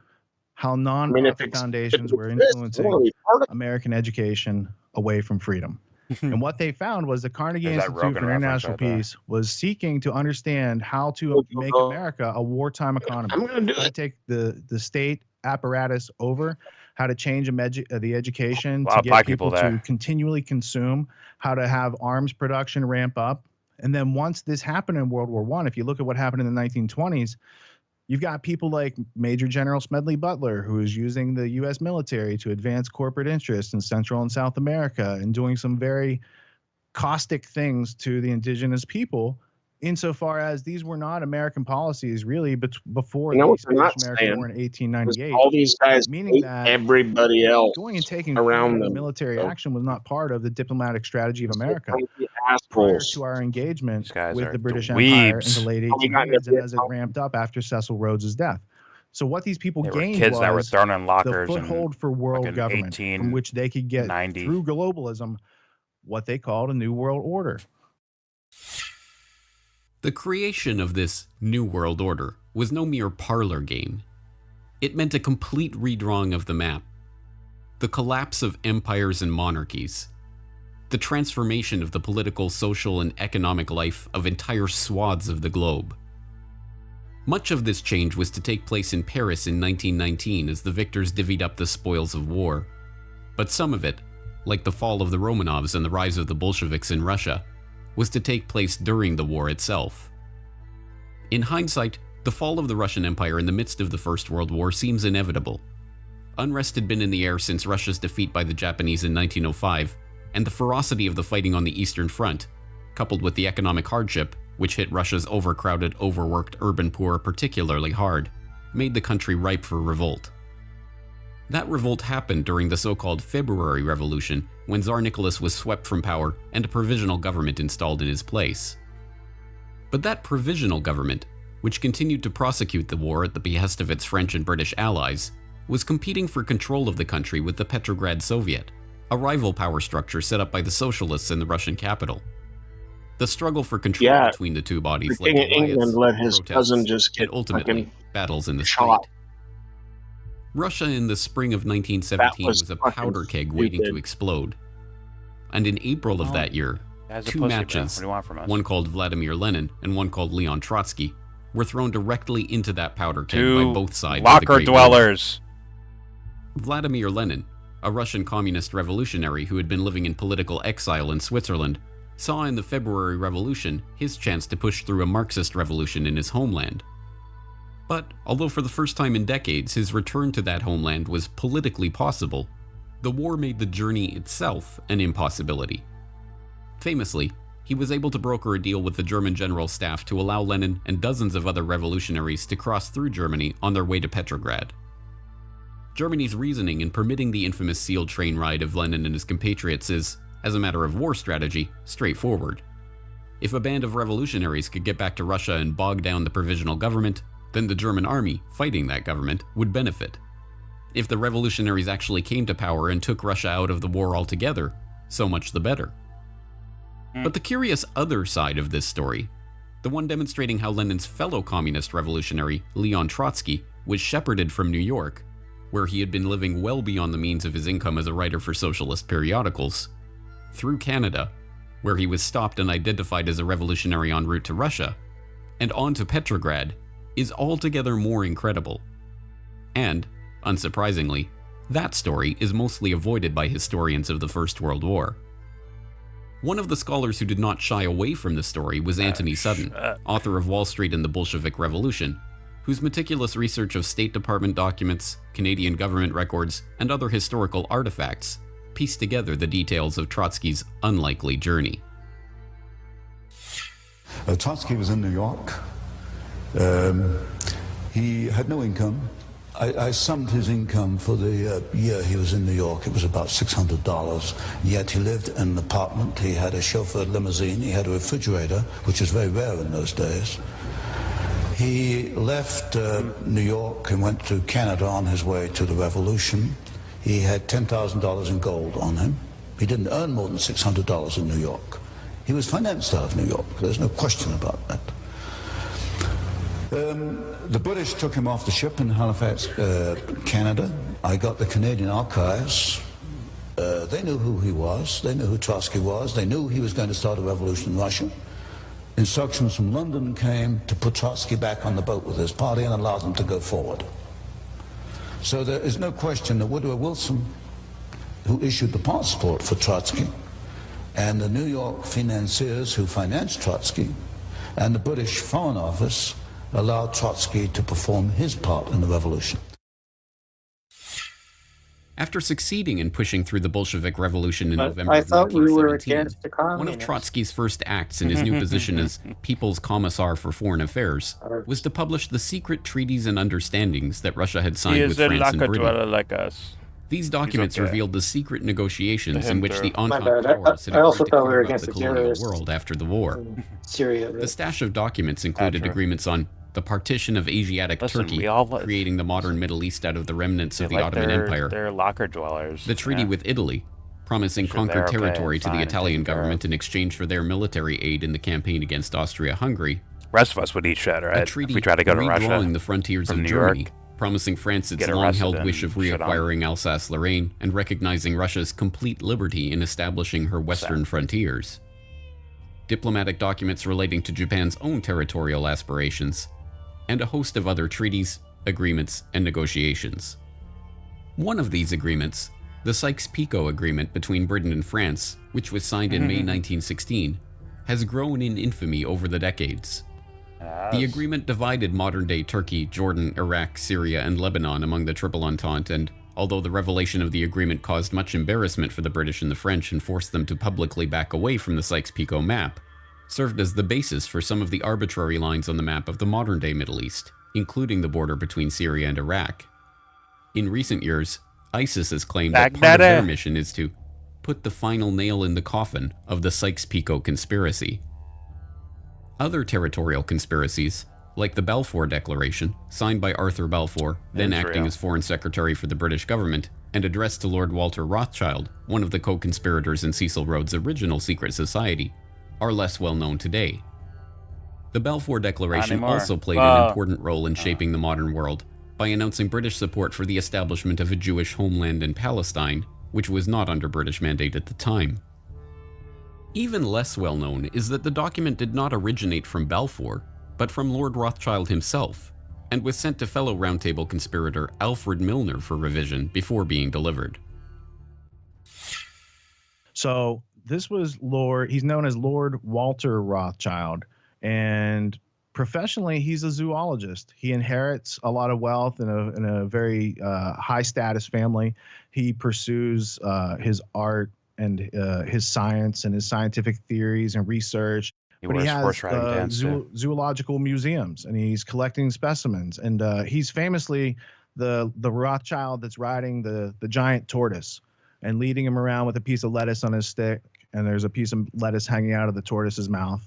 how nonprofit foundations were influencing American education away from freedom. And what they found was the Carnegie Institute for International Peace was seeking to understand how to make America a wartime economy. How to take the state apparatus over, how to change the education to get people to continually consume, how to have arms production ramp up. And then once this happened in World War I, if you look at what happened in the 1920s, you've got people like Major General Smedley Butler, who is using the U.S. military to advance corporate interests in Central and South America and doing some very caustic things to the indigenous people, insofar as these were not American policies really before the Spanish-American War in 1898. All these guys meaning that everybody else going and taking around them. military action was not part of the diplomatic strategy of America. Prior Prior to our engagement with the British Empire in the late 1800s and as it ramped up after Cecil Rhodes's death. So what these people gained kids was that were thrown in the lockers foothold for world government, from which they could get through globalism what they called a new world order. The creation of this New World Order was no mere parlor game. It meant a complete redrawing of the map, the collapse of empires and monarchies, the transformation of the political, social, and economic life of entire swaths of the globe. Much of this change was to take place in Paris in 1919 as the victors divvied up the spoils of war. But some of it, like the fall of the Romanovs and the rise of the Bolsheviks in Russia, was to take place during the war itself. In hindsight, the fall of the Russian Empire in the midst of the First World War seems inevitable. Unrest had been in the air since Russia's defeat by the Japanese in 1905, and the ferocity of the fighting on the Eastern Front, coupled with the economic hardship, which hit Russia's overcrowded, overworked urban poor particularly hard, made the country ripe for revolt. That revolt happened during the so-called February Revolution, when Tsar Nicholas was swept from power and a provisional government installed in his place. But that provisional government, which continued to prosecute the war at the behest of its French and British allies, was competing for control of the country with the Petrograd Soviet, a rival power structure set up by the socialists in the Russian capital. The struggle for control between the two bodies led to riots, England let his cousin just get and ultimately battles in the shot. street. Russia in the spring of 1917 was a powder keg waiting to explode. And in April of that year, two matches, one called Vladimir Lenin and one called Leon Trotsky, were thrown directly into that powder keg by both sides of the Great dwellers. War. Vladimir Lenin, a Russian communist revolutionary who had been living in political exile in Switzerland, saw in the February Revolution his chance to push through a Marxist revolution in his homeland. But although for the first time in decades his return to that homeland was politically possible, the war made the journey itself an impossibility. Famously, he was able to broker a deal with the German General Staff to allow Lenin and dozens of other revolutionaries to cross through Germany on their way to Petrograd. Germany's reasoning in permitting the infamous SEAL train ride of Lenin and his compatriots is, as a matter of war strategy, straightforward. If a band of revolutionaries could get back to Russia and bog down the provisional government, then the German army, fighting that government, would benefit. If the revolutionaries actually came to power and took Russia out of the war altogether, so much the better. But the curious other side of this story, the one demonstrating how Lenin's fellow communist revolutionary, Leon Trotsky, was shepherded from New York, where he had been living well beyond the means of his income as a writer for socialist periodicals, through Canada, where he was stopped and identified as a revolutionary en route to Russia, and on to Petrograd, is altogether more incredible. And, unsurprisingly, that story is mostly avoided by historians of the First World War. One of the scholars who did not shy away from the story was Anthony Sutton, author of Wall Street and the Bolshevik Revolution, whose meticulous research of State Department documents, Canadian government records, and other historical artifacts pieced together the details of Trotsky's unlikely journey. Trotsky was in New York. He had no income. I summed his income for the year he was in New York. It was about $600. Yet he lived in an apartment. He had a chauffeured limousine. He had a refrigerator, which was very rare in those days. He left New York and went to Canada on his way to the revolution. He had $10,000 in gold on him. He didn't earn more than $600 in New York. He was financed out of New York. There's no question about that. The British took him off the ship in Halifax, Canada. I got the Canadian archives. They knew who he was. They knew who Trotsky was. They knew he was going to start a revolution in Russia. Instructions from London came to put Trotsky back on the boat with his party and allow them to go forward. So there is no question that Woodrow Wilson, who issued the passport for Trotsky, and the New York financiers who financed Trotsky, and the British Foreign Office allowed Trotsky to perform his part in the revolution. After succeeding in pushing through the Bolshevik Revolution in November I of thought you were 1917, against the communists. one of Trotsky's first acts in his new position as People's Commissar for Foreign Affairs was to publish the secret treaties and understandings that Russia had signed with France and Britain. Like us. These documents revealed the secret negotiations in which the My Entente bad. powers had I also agreed to thought we were carve out against the the colonial terrorists. world after the war. Syria. The stash of documents included agreements on the partition of Asiatic Turkey, creating the modern Middle East out of the remnants of the Ottoman Empire. They're locker dwellers. The treaty with Italy, promising conquered territory to the Italian government in exchange for their military aid in the campaign against Austria-Hungary. Rest of us would eat shit, right? A treaty if we try to go to Russia redrawing the frontiers of New Germany, York, promising France its get long-held arrested wish of and shit on. reacquiring Alsace-Lorraine and recognizing Russia's complete liberty in establishing her western frontiers. Diplomatic documents relating to Japan's own territorial aspirations, and a host of other treaties, agreements, and negotiations. One of these agreements, the Sykes-Picot Agreement between Britain and France, which was signed in May 1916, has grown in infamy over the decades. The agreement divided modern-day Turkey, Jordan, Iraq, Syria, and Lebanon among the Triple Entente, and although the revelation of the agreement caused much embarrassment for the British and the French and forced them to publicly back away from the Sykes-Picot map, served as the basis for some of the arbitrary lines on the map of the modern-day Middle East, including the border between Syria and Iraq. In recent years, ISIS has claimed that part of their mission is to put the final nail in the coffin of the Sykes-Picot conspiracy. Other territorial conspiracies, like the Balfour Declaration, signed by Arthur Balfour, then acting as Foreign Secretary for the British government, and addressed to Lord Walter Rothschild, one of the co-conspirators in Cecil Rhodes' original secret society, are less well known today. The Balfour Declaration also played an important role in shaping the modern world by announcing British support for the establishment of a Jewish homeland in Palestine, which was not under British mandate at the time. Even less well known is that the document did not originate from Balfour, but from Lord Rothschild himself, and was sent to fellow Round Table conspirator Alfred Milner for revision before being delivered. So this was he's known as Lord Walter Rothschild, and professionally he's a zoologist. He inherits a lot of wealth in a very high status family. He pursues his art and his science and his scientific theories and research. But he has zoological museums, and he's collecting specimens. And he's famously the Rothschild that's riding the giant tortoise and leading him around with a piece of lettuce on his stick. And there's a piece of lettuce hanging out of the tortoise's mouth.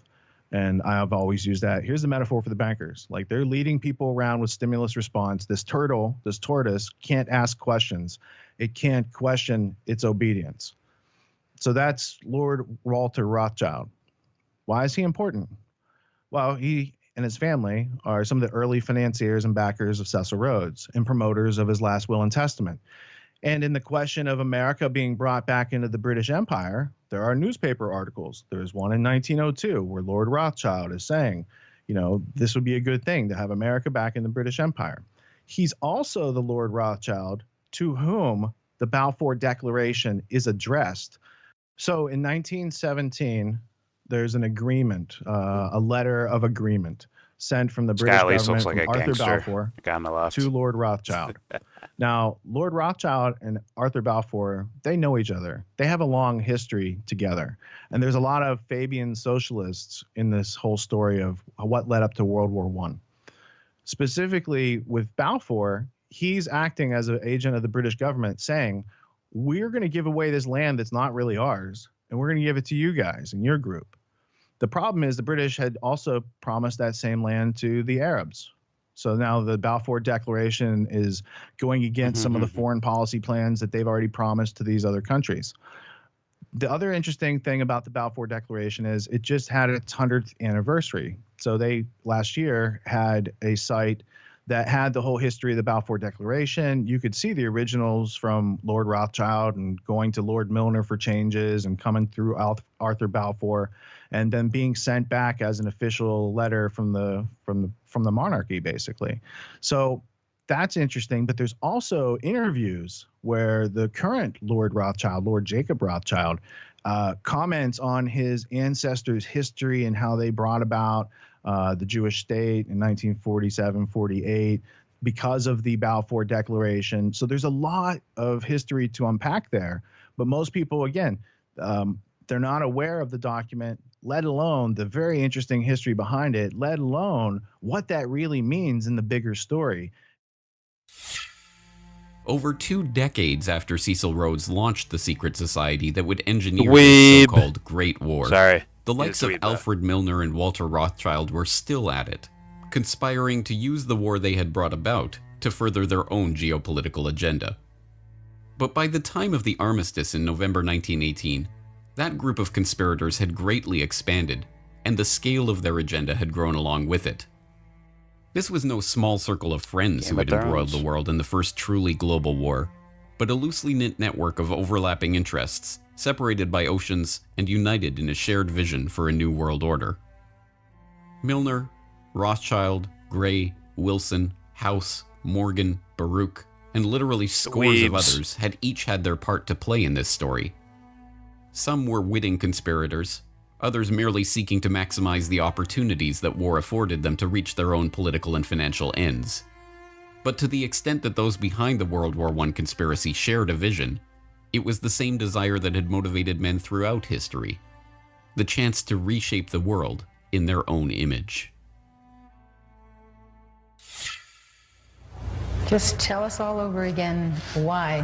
And I've always used that. Here's the metaphor for the bankers. Like, they're leading people around with stimulus response. This tortoise can't ask questions. It can't question its obedience. So that's Lord Walter Rothschild. Why is he important? Well, he and his family are some of the early financiers and backers of Cecil Rhodes and promoters of his last will and testament. And in the question of America being brought back into the British Empire, there are newspaper articles. There's one in 1902 where Lord Rothschild is saying, this would be a good thing to have America back in the British Empire. He's also the Lord Rothschild to whom the Balfour Declaration is addressed. So in 1917, there's an agreement, a letter of agreement sent from the British government from Arthur Balfour to Lord Rothschild. Now, Lord Rothschild and Arthur Balfour, they know each other. They have a long history together. And there's a lot of Fabian socialists in this whole story of what led up to World War I. Specifically with Balfour, he's acting as an agent of the British government saying, we're going to give away this land that's not really ours, and we're going to give it to you guys and your group. The problem is the British had also promised that same land to the Arabs. So now the Balfour Declaration is going against some of the foreign policy plans that they've already promised to these other countries. The other interesting thing about the Balfour Declaration is it just had its 100th anniversary. So they last year had a site that had the whole history of the Balfour Declaration. You could see the originals from Lord Rothschild and going to Lord Milner for changes and coming through Arthur Balfour, and then being sent back as an official letter from the monarchy, basically. So that's interesting. But there's also interviews where the current Lord Rothschild, Lord Jacob Rothschild, comments on his ancestors' history and how they brought about the Jewish state in 1947-48 because of the Balfour Declaration. So there's a lot of history to unpack there. But most people, again, they're not aware of the document, let alone the very interesting history behind it, let alone what that really means in the bigger story. Over 2 decades after Cecil Rhodes launched the secret society that would engineer this so-called Great War, the likes of Alfred Milner and Walter Rothschild were still at it, conspiring to use the war they had brought about to further their own geopolitical agenda. But by the time of the armistice in November 1918, that group of conspirators had greatly expanded, and the scale of their agenda had grown along with it. This was no small circle of friends who had embroiled the world in the first truly global war, but a loosely knit network of overlapping interests, separated by oceans and united in a shared vision for a new world order. Milner, Rothschild, Gray, Wilson, House, Morgan, Baruch, and literally scores of others had each had their part to play in this story. Some were witting conspirators, others merely seeking to maximize the opportunities that war afforded them to reach their own political and financial ends. But to the extent that those behind the World War I conspiracy shared a vision, it was the same desire that had motivated men throughout history: the chance to reshape the world in their own image. Just tell us all over again why.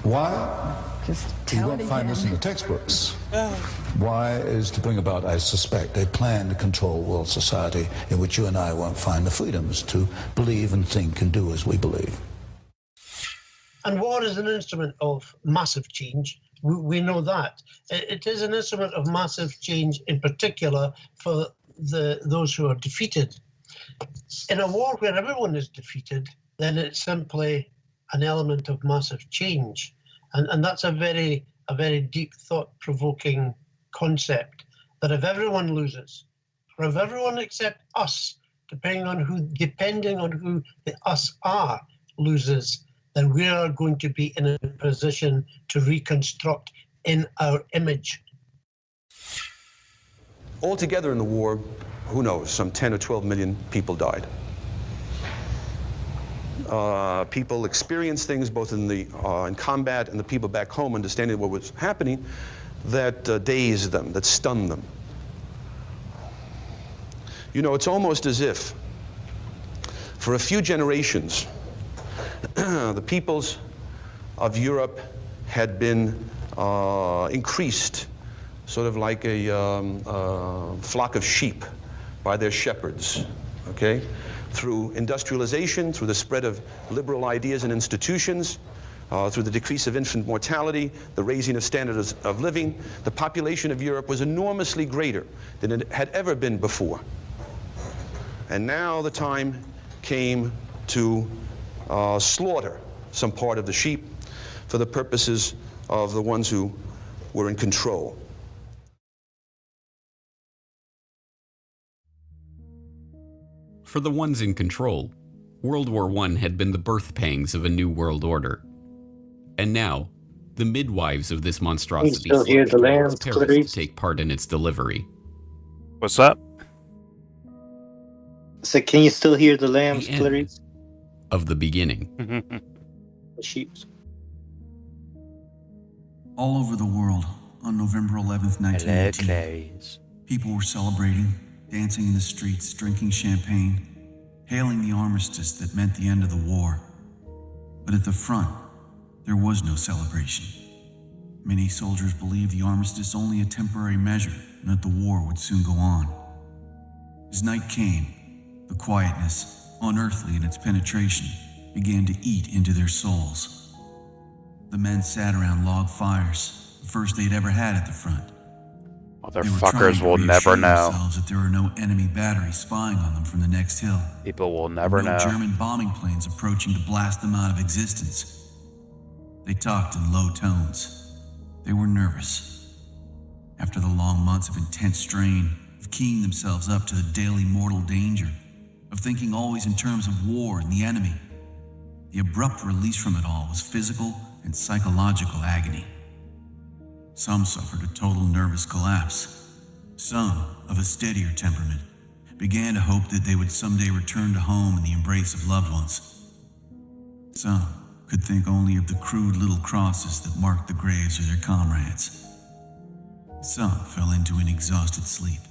Why? Just you tell won't it find this in the textbooks. Why is to bring about, I suspect, a plan to control world society in which you and I won't find the freedoms to believe and think and do as we believe. And war is an instrument of massive change. We know that. It is an instrument of massive change, in particular for those who are defeated. In a war where everyone is defeated, then it's simply an element of massive change. And that's a very deep, thought-provoking concept, that if everyone loses, or if everyone except us, depending on who the us are, loses, then we are going to be in a position to reconstruct in our image. Altogether in the war, who knows, some 10 or 12 million people died. People experienced things both in combat, and the people back home understanding what was happening, that dazed them, that stunned them. You know, it's almost as if for a few generations the peoples of Europe had been increased, sort of like a flock of sheep by their shepherds, okay? Through industrialization, through the spread of liberal ideas and institutions, through the decrease of infant mortality, the raising of standards of living, the population of Europe was enormously greater than it had ever been before. And now the time came to slaughter some part of the sheep for the purposes of the ones who were in control. For the ones in control, World War I had been the birth pangs of a new world order. And now, the midwives of this monstrosity flocked towards Paris to take part in its delivery. What's up? So can you still hear the lambs, The end Clarice? of the beginning. The sheep. All over the world, on November 11th, 1918, people were celebrating, dancing in the streets, drinking champagne, hailing the armistice that meant the end of the war. But at the front, there was no celebration. Many soldiers believed the armistice only a temporary measure and that the war would soon go on. As night came, the quietness, unearthly in its penetration, began to eat into their souls. The men sat around log fires, the first they'd ever had at the front. Motherfuckers will never know. That there were no enemy batteries spying on them from the next hill. People will never know. No German bombing planes approaching to blast them out of existence. They talked in low tones. They were nervous. After the long months of intense strain, of keying themselves up to the daily mortal danger, of thinking always in terms of war and the enemy, the abrupt release from it all was physical and psychological agony. Some suffered a total nervous collapse. Some, of a steadier temperament, began to hope that they would someday return to home in the embrace of loved ones. Some could think only of the crude little crosses that marked the graves of their comrades. Some fell into an exhausted sleep.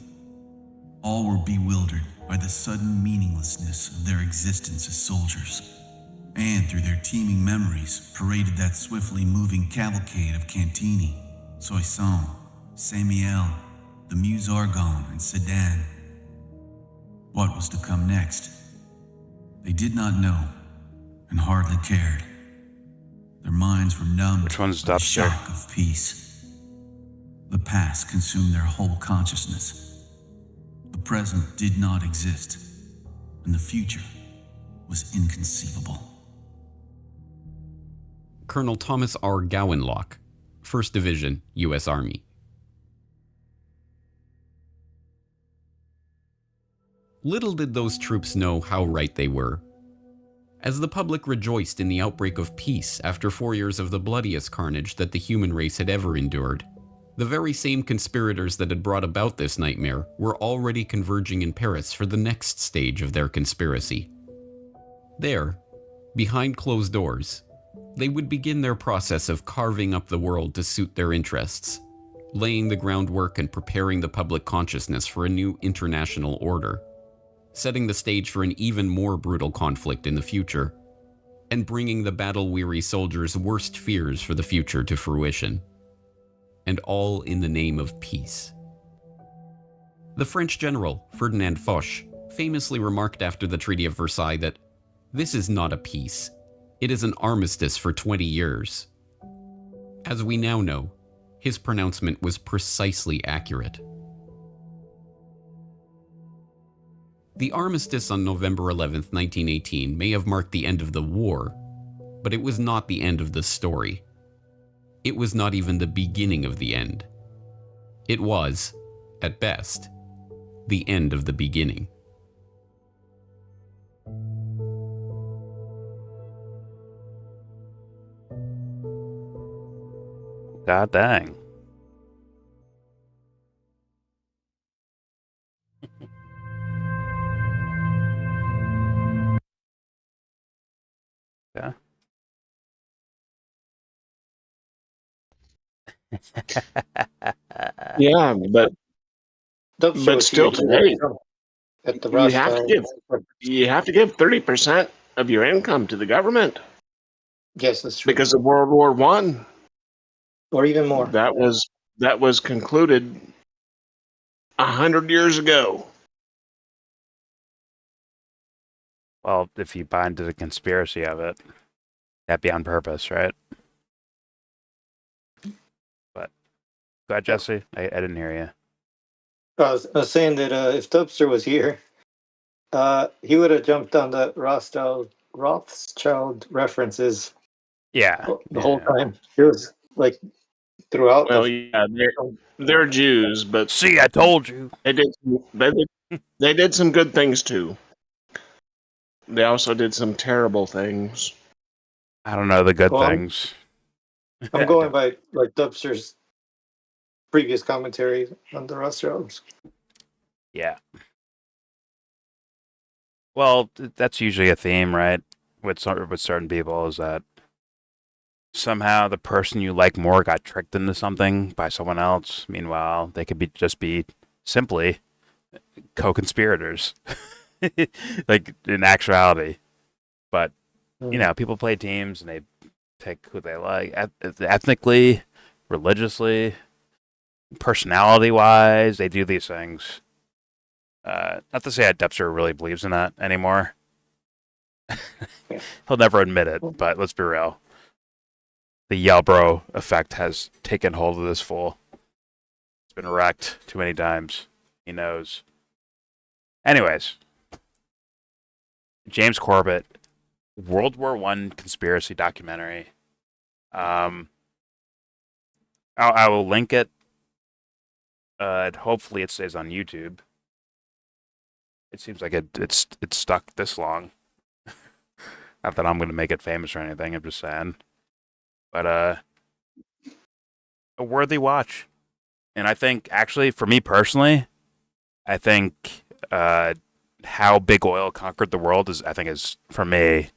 All were bewildered by the sudden meaninglessness of their existence as soldiers, and through their teeming memories paraded that swiftly moving cavalcade of Cantini, Soissons, Saint-Mihiel, the Meuse Argonne, and Sedan. What was to come next? They did not know, and hardly cared. Their minds were numbed by the shock of peace. The past consumed their whole consciousness. The present did not exist, and the future was inconceivable. Colonel Thomas R. Gowanlock, 1st Division, U.S. Army. Little did those troops know how right they were. As the public rejoiced in the outbreak of peace after 4 years of the bloodiest carnage that the human race had ever endured, the very same conspirators that had brought about this nightmare were already converging in Paris for the next stage of their conspiracy. There, behind closed doors, they would begin their process of carving up the world to suit their interests, laying the groundwork and preparing the public consciousness for a new international order, setting the stage for an even more brutal conflict in the future, and bringing the battle-weary soldiers' worst fears for the future to fruition. And all in the name of peace. The French general, Ferdinand Foch, famously remarked after the Treaty of Versailles that, "This is not a peace. It is an armistice for 20 years. As we now know, his pronouncement was precisely accurate. The armistice on November 11th, 1918 may have marked the end of the war, but it was not the end of the story. It was not even the beginning of the end. It was, at best, the end of the beginning. God dang. Yeah. Yeah, but still today, at the you have to give 30% of your income to the government. Yes, that's true. Because of World War I, or even more. That was concluded 100 years ago. Well, if you buy into the conspiracy of it, that'd be on purpose, right? But go ahead, Jesse. I didn't hear you. I was saying that if Dubster was here, he would have jumped on the Rothschild references. Yeah, the whole time. It was like throughout. Well, yeah, they're Jews, but see, I told you they did some good things too. They also did some terrible things. I don't know the good things. I'm going by like Dubster's previous commentary on the Rothschilds. Yeah. Well, that's usually a theme, right? With certain people, is that somehow the person you like more got tricked into something by someone else. Meanwhile, they could just be simply co-conspirators, like in actuality. But you know, people play teams and they pick who they like, ethnically, religiously, personality-wise. They do these things. Not to say that Depster really believes in that anymore. He'll never admit it, but let's be real. The Yelbro effect has taken hold of this fool. It's been wrecked too many times. He knows. Anyways, James Corbett, World War I conspiracy documentary. I will link it. Hopefully it stays on YouTube. It seems like it's stuck this long. Not that I'm going to make it famous or anything. I'm just saying. But a worthy watch. And I think, actually, for me personally, I think How Big Oil Conquered the World is, for me,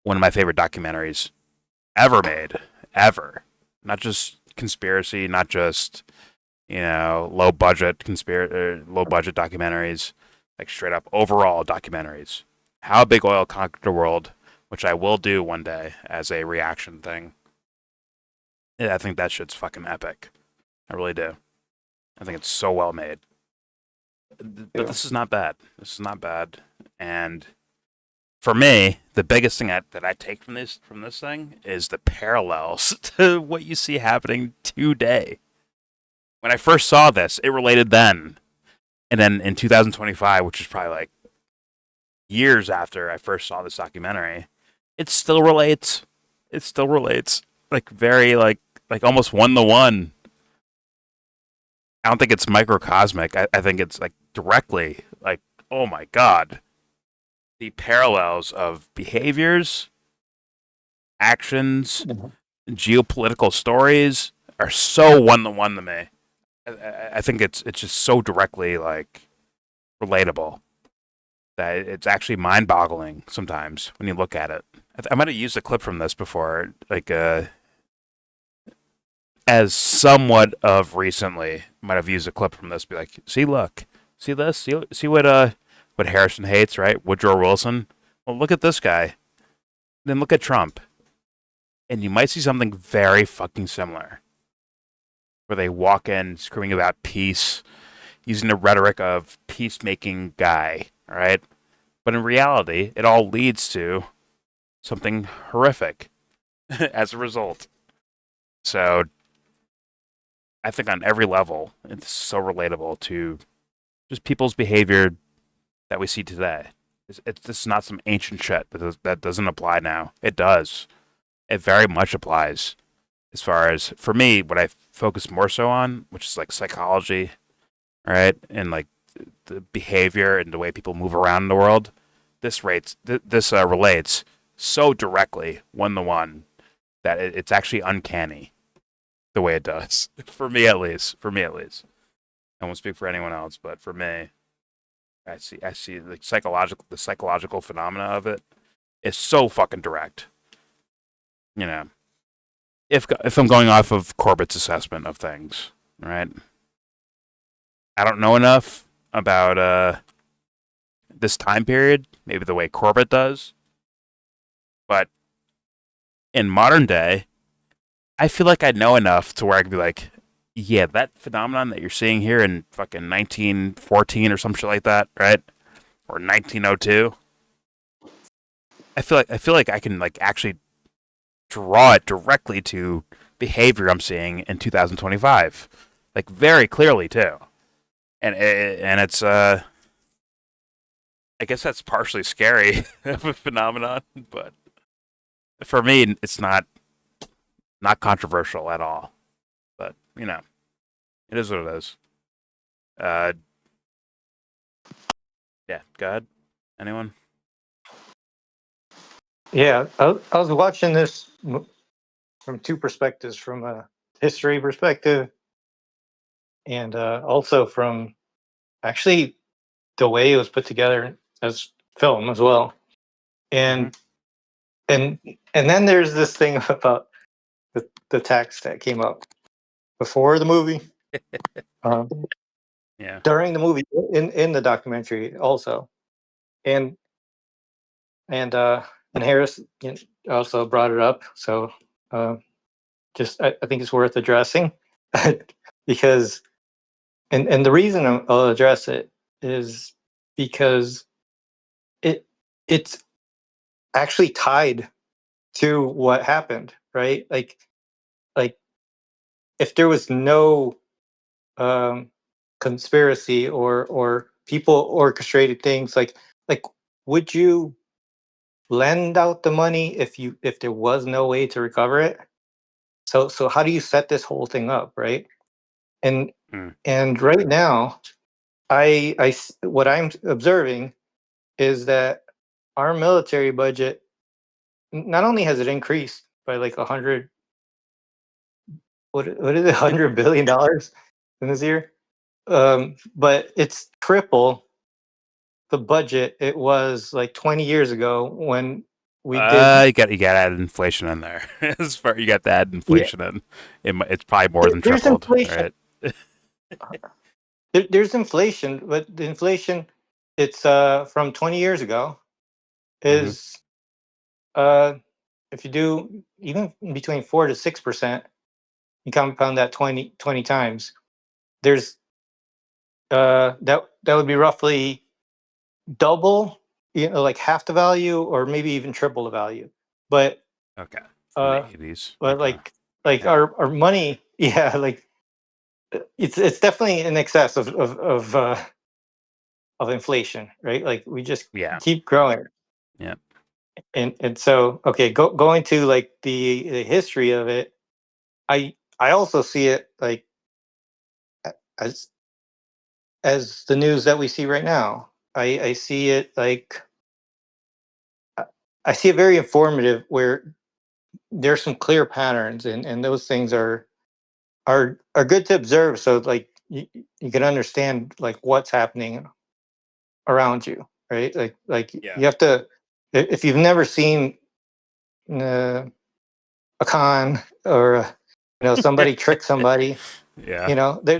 one of my favorite documentaries ever made. Ever. Not just conspiracy, not just, low budget documentaries, like straight up overall documentaries. How Big Oil Conquered the World, which I will do one day as a reaction thing. I think that shit's fucking epic. I really do. I think it's so well made. But this is not bad. This is not bad. And for me, the biggest thing that I take from this thing is the parallels to what you see happening today. When I first saw this, it related then. And then in 2025, which is probably like years after I first saw this documentary, it still relates. It still relates. Like very like almost 1-to-1. I don't think it's microcosmic. I think it's like directly like, oh my God. The parallels of behaviors, actions, geopolitical stories are so 1-to-1 to me. I think it's just so directly like relatable that it's actually mind-boggling sometimes when you look at it. I might have used a clip from this before, like as somewhat of recently. Might have used a clip from this, be like, see, look, see this, see what Harrison hates, right? Woodrow Wilson. Well, look at this guy. Then look at Trump, and you might see something very fucking similar, where they walk in screaming about peace, using the rhetoric of peacemaking guy, all right? But in reality, it all leads to something horrific as a result. So I think on every level, it's so relatable to just people's behavior that we see today. This is not some ancient shit that doesn't apply now. It does. It very much applies. As far as, for me, what I focus more so on, which is like psychology, right? And like the behavior and the way people move around in the world. This relates so directly 1-to-1 that it's actually uncanny the way it does. For me at least. I won't speak for anyone else, but for me, I see the psychological phenomena of it is so fucking direct. If I'm going off of Corbett's assessment of things, right? I don't know enough about this time period, maybe the way Corbett does, but in modern day, I feel like I know enough to where I could be like, yeah, that phenomenon that you're seeing here in fucking 1914 or some shit like that, right? Or 1902. I feel like I can like actually draw it directly to behavior I'm seeing in 2025, like very clearly too. And it's I guess that's partially scary of a phenomenon, but for me, it's not controversial at all. But it is what it is. Yeah, go ahead. Anyone? Yeah, I was watching this from two perspectives, from a history perspective and also from actually the way it was put together as film as well. And and then there's this thing about the text that came up before the movie, Yeah. during the movie, in the documentary also, and and Harris also brought it up. So just I think it's worth addressing because and the reason I'll address it is because it's actually tied to what happened, right? Like if there was no um, conspiracy or people orchestrated things, like would you lend out the money if there was no way to recover it? So how do you set this whole thing up, right? And and right now, what I'm observing is that our military budget not only has it increased by like 100, what is it, $100 billion in this year, but it's triple the budget it was like 20 years ago when we did. You got to add inflation in there. As far you got to add Yeah, inflation in, it's probably more than there's tripled, inflation. right? There's inflation, but the inflation it's from 20 years ago Mm-hmm. is if you do even between 4 to 6%, you compound that 20 times. There's that would be roughly double, like half the value, or maybe even triple the value. But Okay, from the uh, 80s. but Okay. like Yeah. our money, yeah, like it's definitely in excess of inflation, right? Like we just keep growing. Yeah. And so okay, going to like the history of it, I also see it like as the news that we see right now. I see it like I I see it very informative where there's some clear patterns, and those things are good to observe, so like you can understand like what's happening around you, right? Like you have to, if you've never seen uh, a con or somebody trick somebody, Yeah.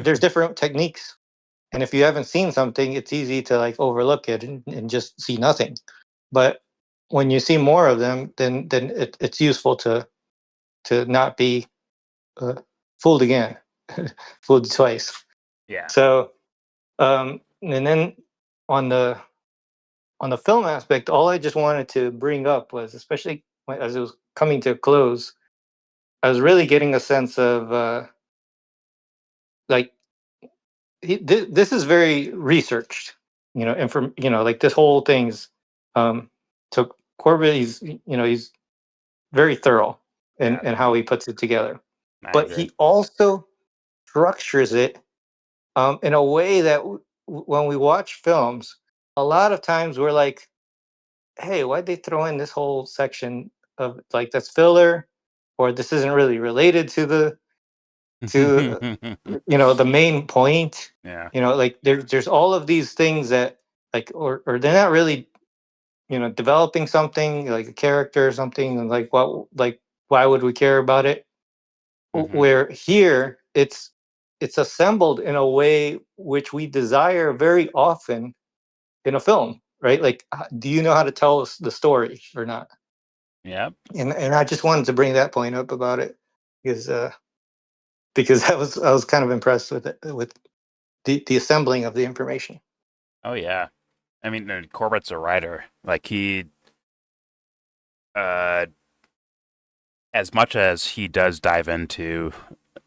there's different techniques, and if you haven't seen something, it's easy to like overlook it and just see nothing. But when you see more of them, then it's useful to not be uh, fooled again, fooled twice. Yeah. So and then on the film aspect, all I just wanted to bring up was, especially as it was coming to a close, I was really getting a sense of like this is very researched, like this whole thing's took Corbett. He's very thorough in how he puts it together, I but agree. he also structures it in a way that when we watch films, a lot of times we're like, hey, why'd they throw in this whole section of like that's filler, or this isn't really related to to the main point. Yeah. Like there's all of these things that like or they're not really developing something like a character or something, and like why would we care about it? Where here it's assembled in a way which we desire very often in a film, right? Like do you know how to tell us the story or not? Yep. And I just wanted to bring that point up about it because I was kind of impressed with it, with the assembling of the information. Oh yeah. I mean, Corbett's a writer. Like he, uh, as much as he does dive into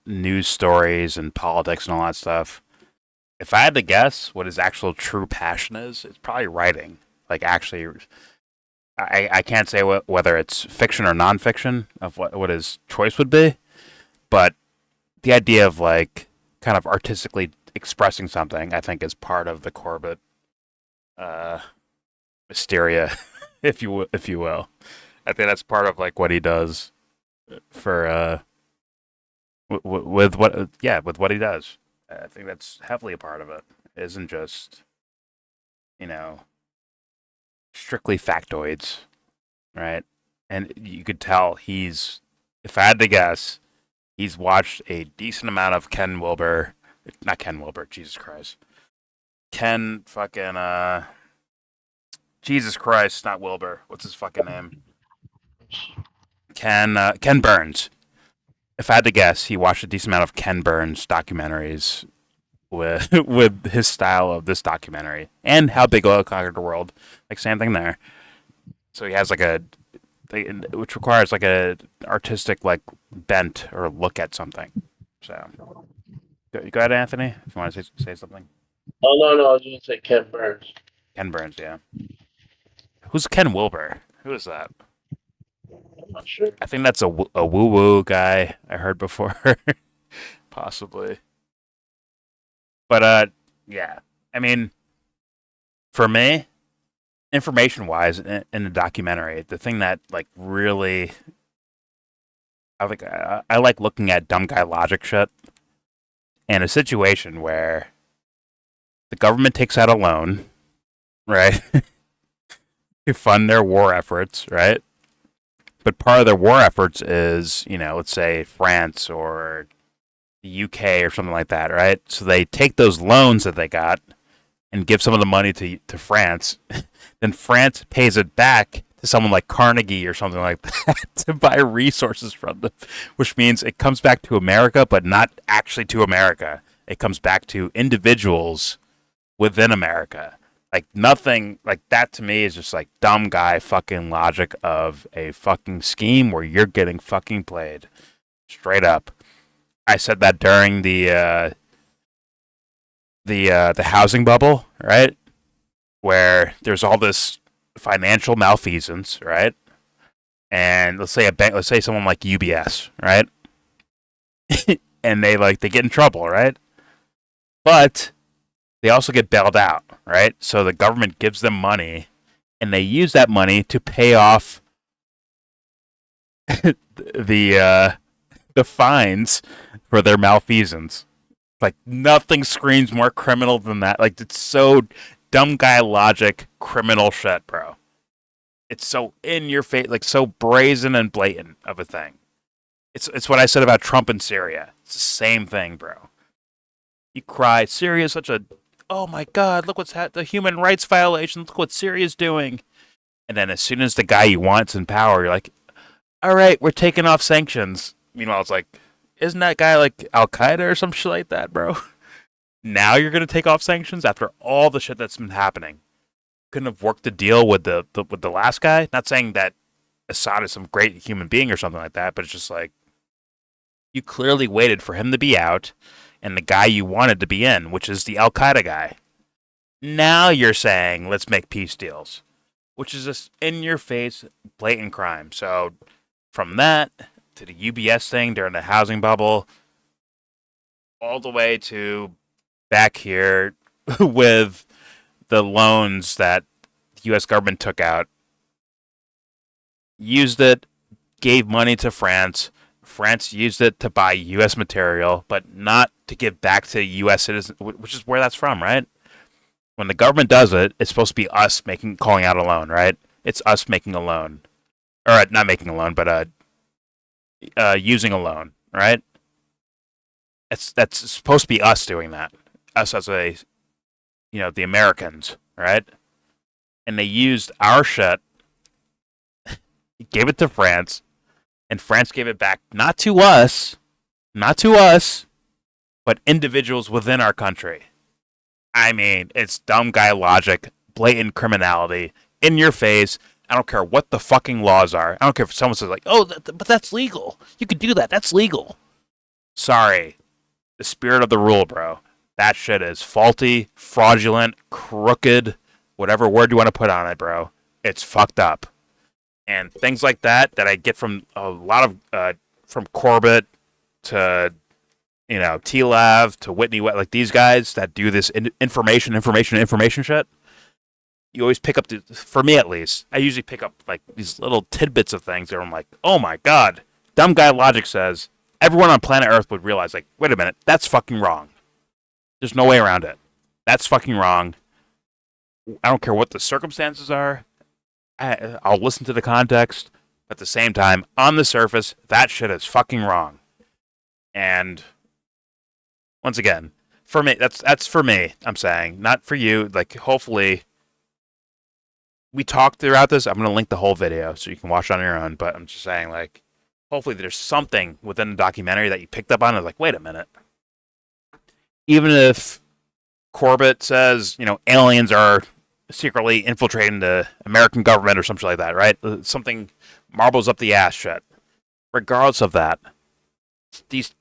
news stories and politics and all that stuff, if I had to guess what his actual true passion is, it's probably writing. Like actually, I can't say whether it's fiction or nonfiction of what his choice would be, but the idea of like kind of artistically expressing something, I think, is part of the Corbett hysteria, if you will. I think that's part of like what he does for with what he does. I think that's heavily a part of it. It isn't just you know strictly factoids, right? And you could tell he's, if I had to guess, he's watched a decent amount of Ken Wilber, not Ken Wilber, Jesus Christ, Ken fucking Jesus Christ, not Wilber. What's his fucking name? Ken Burns. If I had to guess, he watched a decent amount of Ken Burns documentaries with with his style of this documentary and How Big Oil Conquered the World. Like same thing there. So he has like which requires like a artistic like bent or look at something. So go ahead, Anthony, if you want to say something. Oh no, I was going to say Ken Burns. Ken Burns, yeah. Who's Ken Wilber? Who is that? I'm not sure. I think that's a woo-woo guy I heard before. Possibly. But, yeah. I mean, for me, information-wise, in the documentary, the thing that, like, really... I like looking at dumb guy logic shit. And a situation where the government takes out a loan, right? to fund their war efforts, right? But part of their war efforts is, let's say France or the UK or something like that, right? So they take those loans that they got and give some of the money to France. Then France pays it back to someone like Carnegie or something like that to buy resources from them, which means it comes back to America, but not actually to America. It comes back to individuals within America. Like, nothing, like, that to me is just, like, dumb guy fucking logic of a fucking scheme where you're getting fucking played. Straight up. I said that during the housing bubble, right? Where there's all this financial malfeasance, right? And let's say someone like UBS, right? And they get in trouble, right? But they also get bailed out, right? So the government gives them money, and they use that money to pay off the fines for their malfeasance. Like, nothing screams more criminal than that. Like, it's so dumb guy logic, criminal shit, bro. It's so in your face, like so brazen and blatant of a thing. It's what I said about Trump and Syria. It's the same thing, bro. You cry, Syria is such a, oh my God, look what's the human rights violations, look what Syria's doing. And then as soon as the guy you want's in power, you're like, all right, we're taking off sanctions. Meanwhile, it's like, isn't that guy like Al-Qaeda or some shit like that, bro? Now you're going to take off sanctions after all the shit that's been happening. Couldn't have worked the deal with the last guy. Not saying that Assad is some great human being or something like that, but it's just like, you clearly waited for him to be out and the guy you wanted to be in, which is the Al-Qaeda guy. Now you're saying, let's make peace deals, which is just in-your-face, blatant crime. So from that to the UBS thing during the housing bubble, all the way to back here with the loans that the U.S. government took out, used it, gave money to France. France used it to buy U.S. material, but not to give back to U.S. citizens, which is where that's from, right? When the government does it, it's supposed to be us calling out a loan, right? It's us making a loan. Or not making a loan, but using a loan, right? That's supposed to be us doing that. Us as the Americans, right? And they used our shit, gave it to France, and France gave it back not to us, but individuals within our country. I mean, it's dumb guy logic, blatant criminality, in your face. I don't care what the fucking laws are. I don't care if someone says like, oh, but that's legal. You could do that. That's legal. Sorry. The spirit of the rule, bro. That shit is faulty, fraudulent, crooked, whatever word you want to put on it, bro. It's fucked up. And things like that I get from a lot of, from Corbett to, T-Lav to Whitney, like these guys that do this information shit. You always pick up, for me at least, I usually pick up like these little tidbits of things that I'm like, oh my God, dumb guy logic says everyone on planet Earth would realize, like, wait a minute, that's fucking wrong. There's no way around it. That's fucking wrong. I don't care what the circumstances are. I'll listen to the context. But at the same time, on the surface, that shit is fucking wrong. And once again, for me, that's for me, I'm saying. Not for you. Like, hopefully, we talked throughout this. I'm going to link the whole video so you can watch it on your own. But I'm just saying, like, hopefully there's something within the documentary that you picked up on. And like, wait a minute. Even if Corbett says, aliens are secretly infiltrating the American government or something like that, right? Something marbles up the ass shit. Regardless of that, these,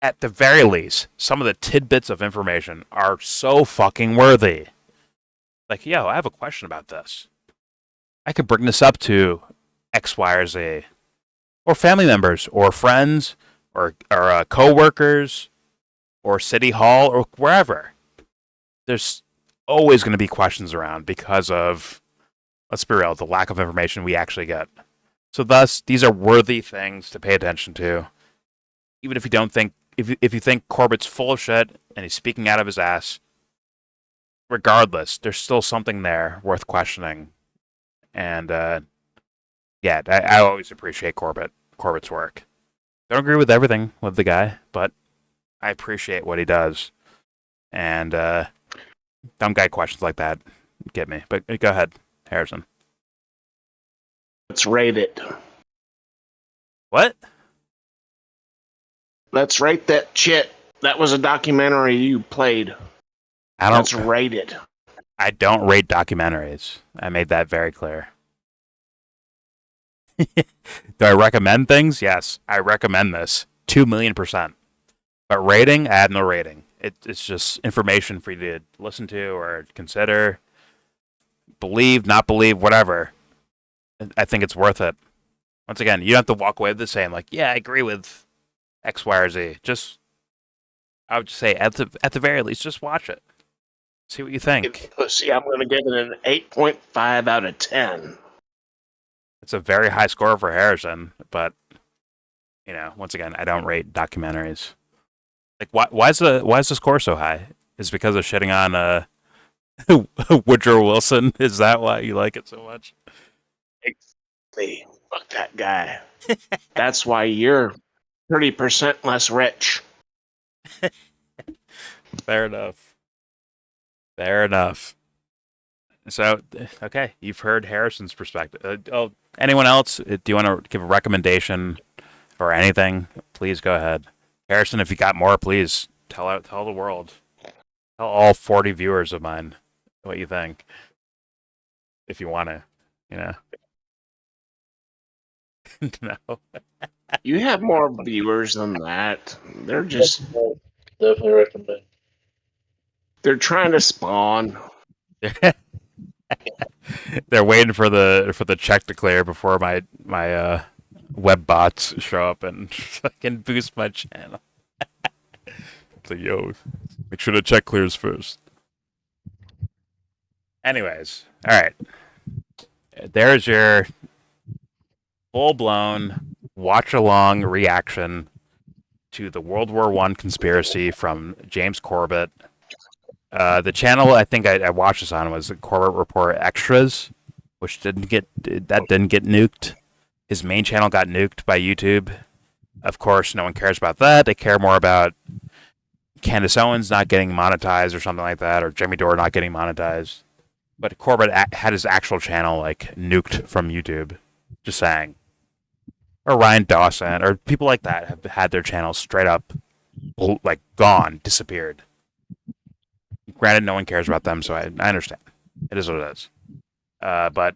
at the very least, some of the tidbits of information are so fucking worthy. Like, yo, I have a question about this. I could bring this up to X, Y, or Z, or family members, or friends, or co-workers, or City Hall, or wherever. There's always going to be questions around because of, let's be real, the lack of information we actually get. So thus, these are worthy things to pay attention to. Even if you don't think, if you think Corbett's full of shit and he's speaking out of his ass, regardless, there's still something there worth questioning. And yeah, I always appreciate Corbett's work. Don't agree with everything with the guy, but I appreciate what he does. And dumb guy questions like that get me. But go ahead, Harrison. Let's rate it. What? Let's rate that shit. That was a documentary you played. Let's rate it. I don't rate documentaries. I made that very clear. Do I recommend things? Yes, I recommend this 2,000,000%. But rating, I have no rating. It's just information for you to listen to or consider, believe, not believe, whatever. I think it's worth it. Once again, you don't have to walk away with the same, like, yeah, I agree with X, Y, or Z. Just, I would just say, at the very least, just watch it. See what you think. See, I'm going to give it an 8.5 out of 10. It's a very high score for Harrison, but, once again, I don't rate documentaries. Like, why is the score so high? Is it because of shitting on Woodrow Wilson? Is that why you like it so much? Exactly. Fuck that guy. That's why you're 30% less rich. Fair enough. Fair enough. So, okay, you've heard Harrison's perspective. Anyone else? Do you want to give a recommendation or anything? Please go ahead. Harrison, if you got more, please tell the world. Tell all 40 viewers of mine what you think. If you want to, No. You have more viewers than that. They're just... Definitely recommend. They're trying to spawn. They're waiting for the check to clear before my web bots show up and fucking boost my channel. So yo, make sure the check clears first. Anyways, all right. There's your full-blown watch-along reaction to the World War I conspiracy from James Corbett. The channel I think I watched this on was the Corbett Report Extras, which didn't get nuked. His main channel got nuked by YouTube. Of course, no one cares about that. They care more about Candace Owens not getting monetized or something like that, or Jimmy Dore not getting monetized. But Corbett had his actual channel like nuked from YouTube. Just saying. Or Ryan Dawson, or people like that have had their channels straight up like gone, disappeared. Granted, no one cares about them, so I understand. It is what it is. But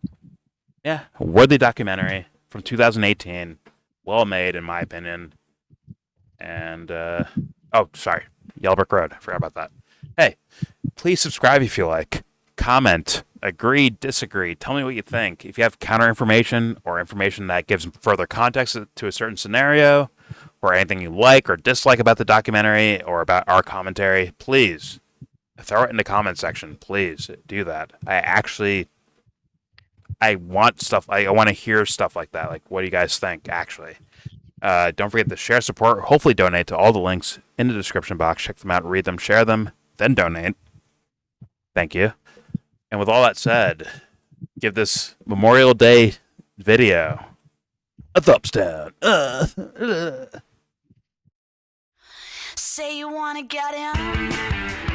yeah, a worthy documentary from 2018, well made in my opinion. And oh, sorry, Yellow Brick Road. I forgot about that. Hey, please subscribe if you like. Comment, agree, disagree. Tell me what you think. If you have counter information or information that gives further context to a certain scenario, or anything you like or dislike about the documentary or about our commentary, please throw it in the comment section. Please do that. I want stuff. I want to hear stuff like that. Like, what do you guys think? Actually, don't forget to share, support, hopefully donate to all the links in the description box. Check them out, read them, share them, then donate. Thank you. And with all that said, give this Memorial Day video a thumbs down. Say you wanna get in.